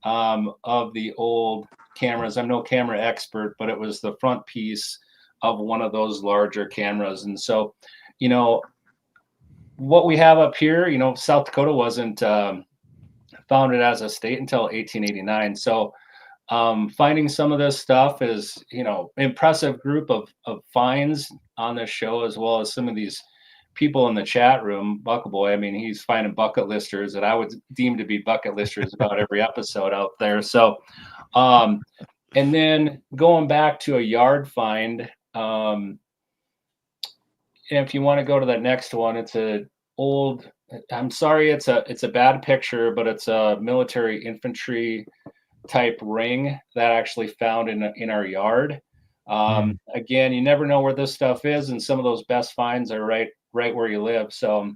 of the old cameras. I'm no camera expert, but it was the front piece of one of those larger cameras. And so, what we have up here, South Dakota wasn't founded as a state until 1889. So finding some of this stuff is, impressive group of finds on this show, as well as some of these people in the chat room. Buckle Boy, I mean, he's finding bucket listers that I would deem to be bucket listers about every episode out there. So, and then going back to a yard find, if you want to go to the next one, it's I'm sorry, it's a bad picture, but it's a military infantry type ring that actually found in our yard. Again, you never know where this stuff is, and some of those best finds are right where you live. So,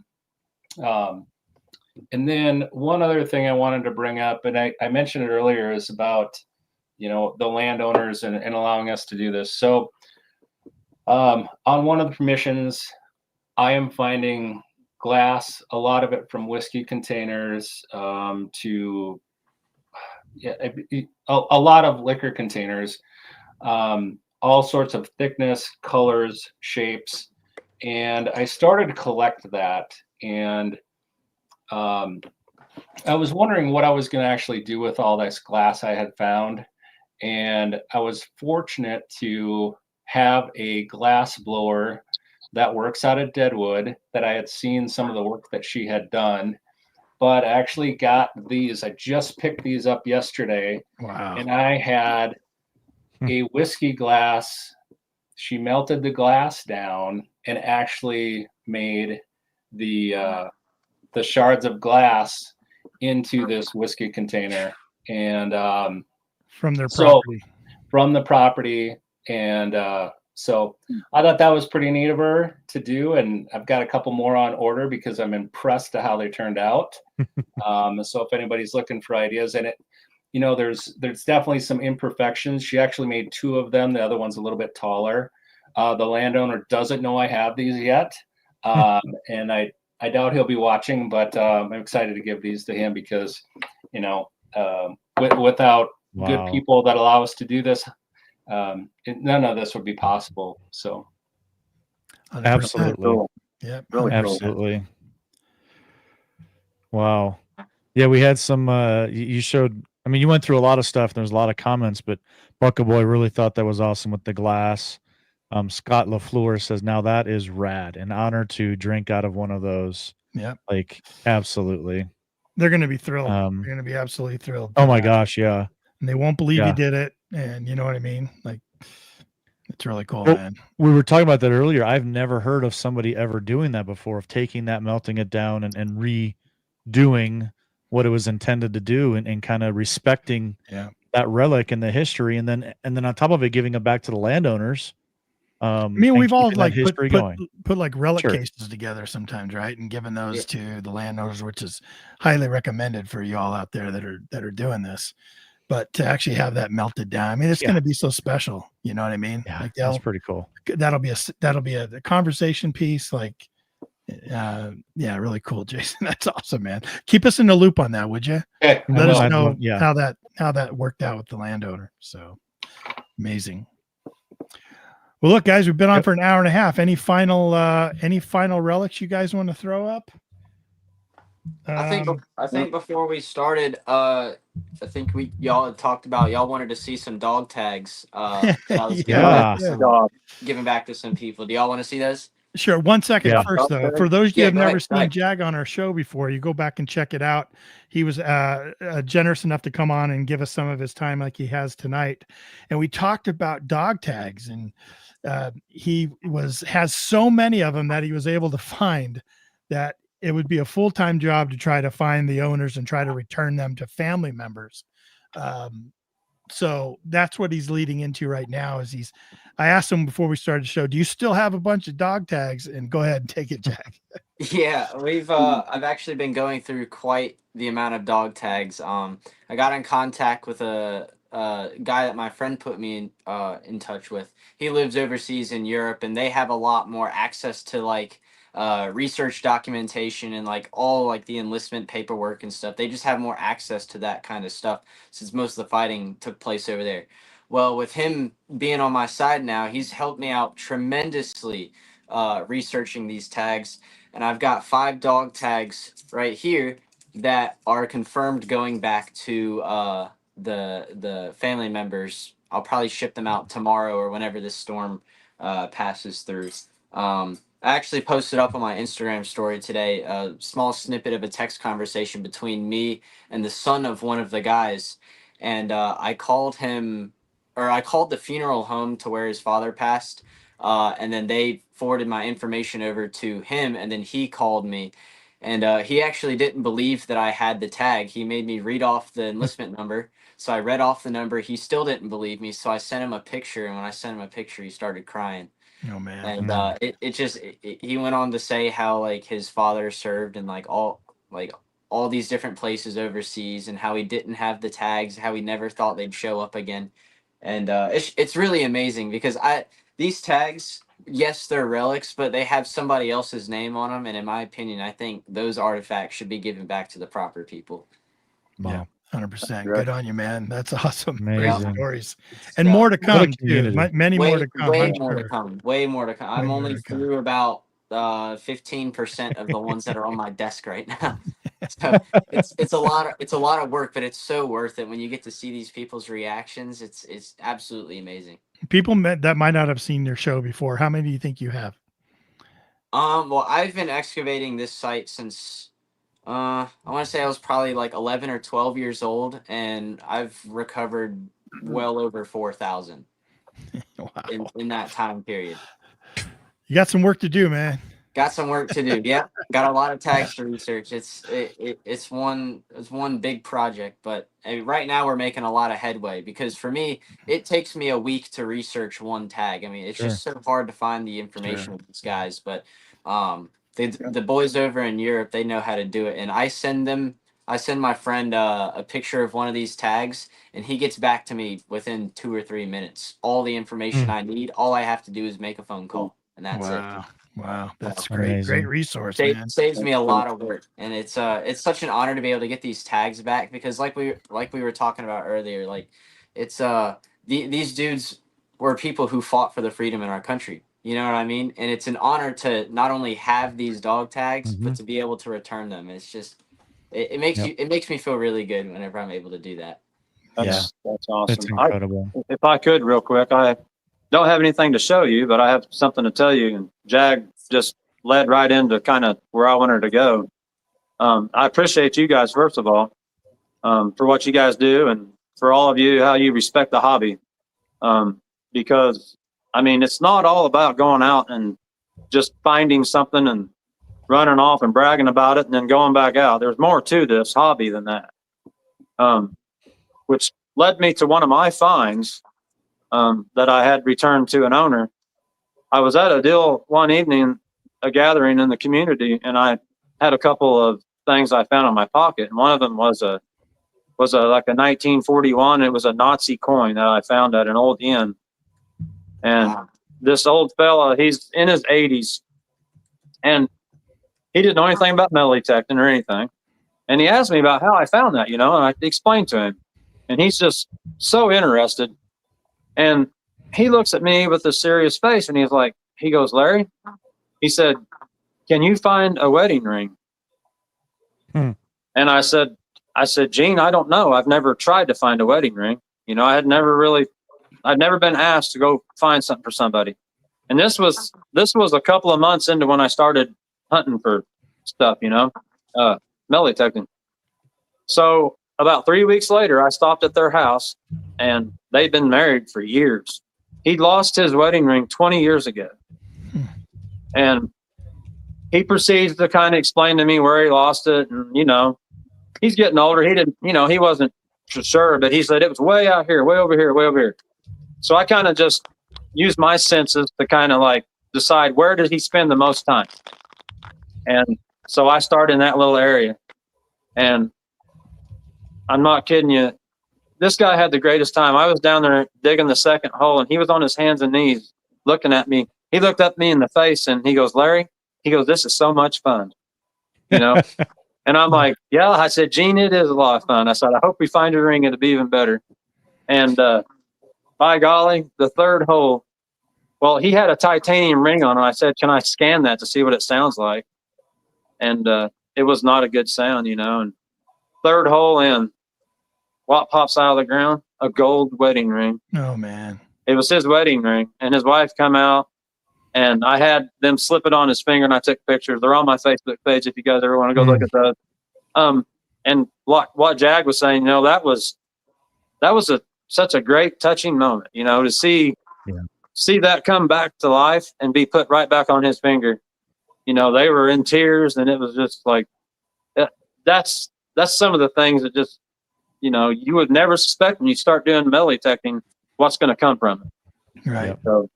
and then one other thing I wanted to bring up, and I mentioned it earlier, is about, the landowners and allowing us to do this. So, on one of the permissions, I am finding glass, a lot of it from whiskey containers, to a lot of liquor containers, all sorts of thickness, colors, shapes. And I started to collect that. And I was wondering what I was going to actually do with all this glass I had found. And I was fortunate to have a glass blower that works out of Deadwood, that I had seen some of the work that she had done, but I actually got these. I just picked these up yesterday. Wow. And I had a whiskey glass. She melted the glass down and actually made the shards of glass into this whiskey container. And from their property. From the property. And so I thought that was pretty neat of her to do. And I've got a couple more on order because I'm impressed to how they turned out. So if anybody's looking for ideas, and there's definitely some imperfections. She actually made 2 of them. The other one's a little bit taller. The landowner doesn't know I have these yet. And I doubt he'll be watching, but I'm excited to give these to him because, without good people that allow us to do this, none of this would be possible. So 100%. Absolutely. Yeah, Really cool. Absolutely. Wow. Yeah, we had some you showed, I mean, you went through a lot of stuff. There's a lot of comments, but Buckle Boy really thought that was awesome with the glass. Scott LaFleur says, now that is rad. An honor to drink out of one of those. Yeah. Like, absolutely. They're going to be thrilled. They're going to be absolutely thrilled. Oh my gosh. Yeah. And they won't believe you did it. And you know what I mean? Like, it's really cool, man. We were talking about that earlier. I've never heard of somebody ever doing that before, of taking that, melting it down and redoing what it was intended to do, and kind of respecting that relic and the history. And then on top of it, giving it back to the landowners. I mean, we've all like put like relic Sure. cases together sometimes, right? And given those to the landowners, which is highly recommended for you all out there that are doing this. But to actually have that melted down, I mean, it's going to be so special. You know what I mean? Yeah, like that's pretty cool. That'll be a conversation piece. Like, really cool, Jason. That's awesome, man. Keep us in the loop on that, would you? Okay. Let us know how that worked out with the landowner. So amazing. Well, look, guys, we've been on for an hour and a half. Any final relics you guys want to throw up? I think before we started, I think y'all had talked about y'all wanted to see some dog tags. I was giving back to some people. Do y'all want to see those? Sure. 1 second first, though. For those of you who have never seen Jag on our show before, you go back and check it out. He was generous enough to come on and give us some of his time like he has tonight. And we talked about dog tags, and he has so many of them that he was able to find that it would be a full-time job to try to find the owners and try to return them to family members. So that's what he's leading into right now. I asked him before we started the show, do you still have a bunch of dog tags? And go ahead and take it, Jack. Yeah, I've actually been going through quite the amount of dog tags. I got in contact with a guy that my friend put me in touch with. He lives overseas in Europe, and they have a lot more access to like research documentation and like all like the enlistment paperwork and stuff. They just have more access to that kind of stuff since most of the fighting took place over there. Well, with him being on my side now, he's helped me out tremendously researching these tags. And I've got 5 dog tags right here that are confirmed going back to the family members. I'll probably ship them out tomorrow or whenever this storm passes through. I actually posted up on my Instagram story today a small snippet of a text conversation between me and the son of one of the guys. And I called the funeral home to where his father passed. And then they forwarded my information over to him, and then he called me. And he actually didn't believe that I had the tag. He made me read off the enlistment number. So I read off the number. He still didn't believe me. So I sent him a picture. And when I sent him a picture, he started crying. Oh, man. And he went on to say how like his father served in like all these different places overseas, and how he didn't have the tags, how he never thought they'd show up again. And it's really amazing because these tags, yes, they're relics, but they have somebody else's name on them. And in my opinion, I think those artifacts should be given back to the proper people. Wow. 100%. Good on you, man. That's awesome. Amazing. Great stories. And more to come, too. Many more to come. Way more to come. Way more to come. I'm only through about 15% of the ones that are on my desk right now. So it's a lot of work, but it's so worth it when you get to see these people's reactions. It's absolutely amazing. People that might not have seen your show before, how many do you think you have? Well, I've been excavating this site since I want to say I was probably like 11 or 12 years old, and I've recovered well over 4,000 wow. in that time period. You got some work to do, man. Got some work to do. Yeah, got a lot of tags to research. It's one big project, but right now we're making a lot of headway because for me, it takes me a week to research one tag. I mean, it's just so hard to find the information with these guys, but the boys over in Europe, they know how to do it, and I send my friend a picture of one of these tags, and he gets back to me within 2 or 3 minutes. All the information I need, all I have to do is make a phone call, and that's it. Wow, that's great. Amazing. Great resource, man. Saves me a lot of work, and it's such an honor to be able to get these tags back because like we were talking about earlier, like it's these dudes were people who fought for the freedom in our country. You know what I mean? And it's an honor to not only have these dog tags, but to be able to return them. It's just it makes me feel really good whenever I'm able to do that. That's awesome. It's incredible. If I could real quick, I don't have anything to show you, but I have something to tell you. And Jag just led right into kind of where I wanted to go. I appreciate you guys, first of all, for what you guys do, and for all of you, how you respect the hobby. Because, I mean, it's not all about going out and just finding something and running off and bragging about it and then going back out. There's more to this hobby than that, which led me to one of my finds that I had returned to an owner. I was at a deal one evening, a gathering in the community, and I had a couple of things I found in my pocket. And one of them was like a 1941. It was a Nazi coin that I found at an old inn. And this old fella, he's in his 80s, and he didn't know anything about metal detecting or anything. And he asked me about how I found that, and I explained to him. And he's just so interested. And he looks at me with a serious face, and he goes, Larry, he said, can you find a wedding ring? And I said, Gene, I don't know. I've never tried to find a wedding ring. I'd never been asked to go find something for somebody. And this was a couple of months into when I started hunting for stuff, metal detecting. So about 3 weeks later, I stopped at their house, and they'd been married for years. He'd lost his wedding ring 20 years ago. And he proceeds to kind of explain to me where he lost it. And, he's getting older. He didn't, he wasn't sure, but he said it was way out here, way over here, way over here. So I kind of just used my senses to kind of like decide where did he spend the most time. And so I started in that little area. And I'm not kidding you. This guy had the greatest time. I was down there digging the second hole, and he was on his hands and knees looking at me. He looked up me in the face, and he goes, Larry, this is so much fun, And I'm like, yeah. I said, Gene, it is a lot of fun. I said, I hope we find a ring. It'll be even better. And by golly, the third hole, well, he had a titanium ring on it. I said, can I scan that to see what it sounds like? And it was not a good sound, And third hole in, what pops out of the ground? A gold wedding ring. Oh, man. It was his wedding ring. And his wife come out, and I had them slip it on his finger, and I took pictures. They're on my Facebook page if you guys ever want to go look at those. And what Jag was saying, that was such a great touching moment, to see that come back to life and be put right back on his finger. They were in tears, and it was just like, that's some of the things that just, you would never suspect when you start doing metal detecting what's going to come from it. Right. So,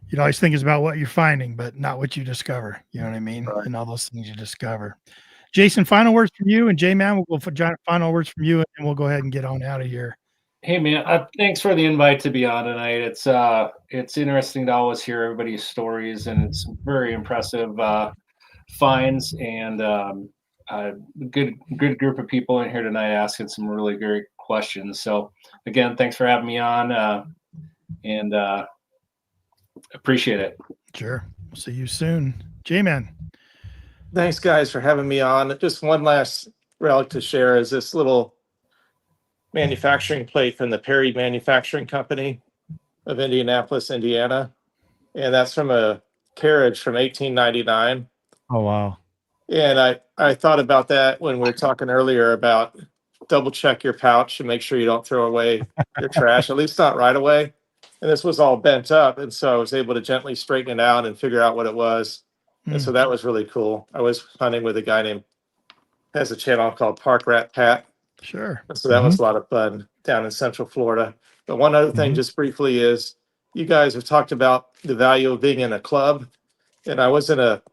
you'd always think it's about what you're finding, but not what you discover. You know what I mean? Right. And all those things you discover. Jason, final words from you, and J-Man, we'll go for final words from you, and we'll go ahead and get on out of here. Hey man, thanks for the invite to be on tonight. It's interesting to always hear everybody's stories, and it's very impressive finds, and a good group of people in here tonight asking some really great questions. So again, thanks for having me on, and appreciate it. Sure. We'll see you soon. J-Man. Thanks, guys, for having me on. Just one last relic to share is this little manufacturing plate from the Perry Manufacturing Company of Indianapolis, Indiana. And that's from a carriage from 1899. Oh, wow. And I thought about that when we were talking earlier about double check your pouch and make sure you don't throw away your trash, at least not right away. And this was all bent up. And so I was able to gently straighten it out and figure out what it was. And so that was really cool. I was hunting with a guy has a channel called Park Rat Pat. Sure. So that was a lot of fun down in Central Florida. But one other thing just briefly is you guys have talked about the value of being in a club. And I was in a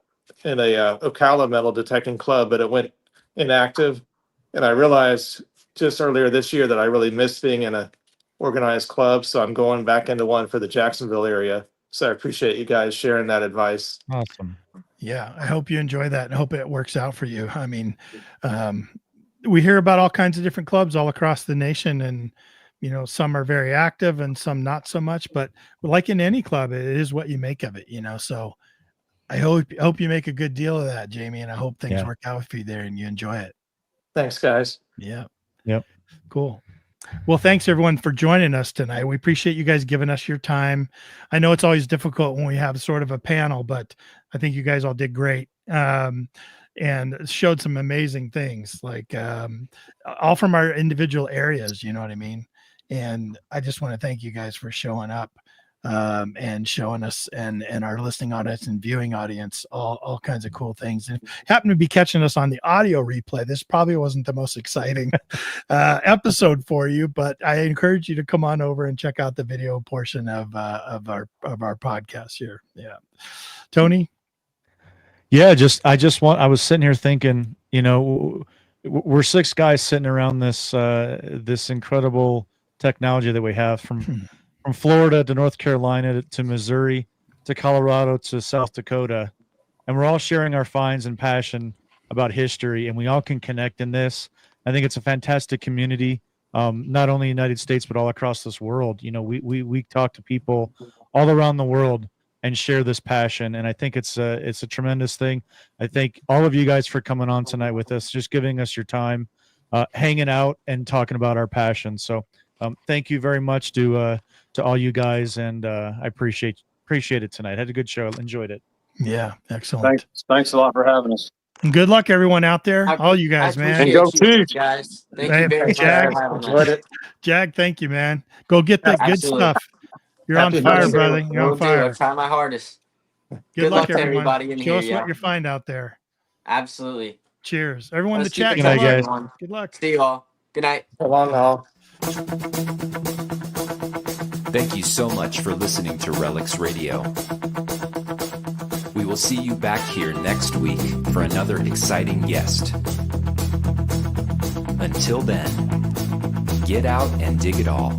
Ocala metal detecting club, but it went inactive. And I realized just earlier this year that I really missed being in a organized club. So I'm going back into one for the Jacksonville area. So I appreciate you guys sharing that advice. Awesome. Yeah. I hope you enjoy that and hope it works out for you. I mean, we hear about all kinds of different clubs all across the nation, and, some are very active and some not so much, but like in any club, it is what you make of it, so I hope you make a good deal of that, Jamie, and I hope things work out for you there and you enjoy it. Thanks, guys. Yeah. Yep. Cool. Well, thanks everyone for joining us tonight. We appreciate you guys giving us your time. I know it's always difficult when we have sort of a panel, but I think you guys all did great. And showed some amazing things, like all from our individual areas, you know what I mean? And I just want to thank you guys for showing up and showing us and our listening audience and viewing audience all kinds of cool things. And if you happen to be catching us on the audio replay, this probably wasn't the most exciting episode for you, but I encourage you to come on over and check out the video portion of our podcast here. Yeah. Tony? Yeah, I was sitting here thinking, we're six guys sitting around this incredible technology that we have from Florida to North Carolina to Missouri to Colorado to South Dakota, and we're all sharing our finds and passion about history, and we all can connect in this. I think it's a fantastic community, not only in the United States but all across this world. We talk to people all around the world and share this passion. And I think it's a tremendous thing. I thank all of you guys for coming on tonight with us, just giving us your time, hanging out and talking about our passion. So thank you very much to all you guys. And I appreciate it tonight. Had a good show. Enjoyed it. Yeah. Excellent. Thanks a lot for having us. And good luck everyone out there. All you guys, man. And go Chiefs, guys. Thank you very much. Jag, thank you, man. Go get that good stuff. You're on fire, brother. You're on fire. I'll try my hardest. Good luck, to everyone. everybody in Show here. us what you find out there. Absolutely. Cheers. Everyone in the Let's keep chat. it Good night, Good guys. luck. Good luck. See you all. Good night. So long, all. Thank you so much for listening to Relics Radio. We will see you back here next week for another exciting guest. Until then, get out and dig it all.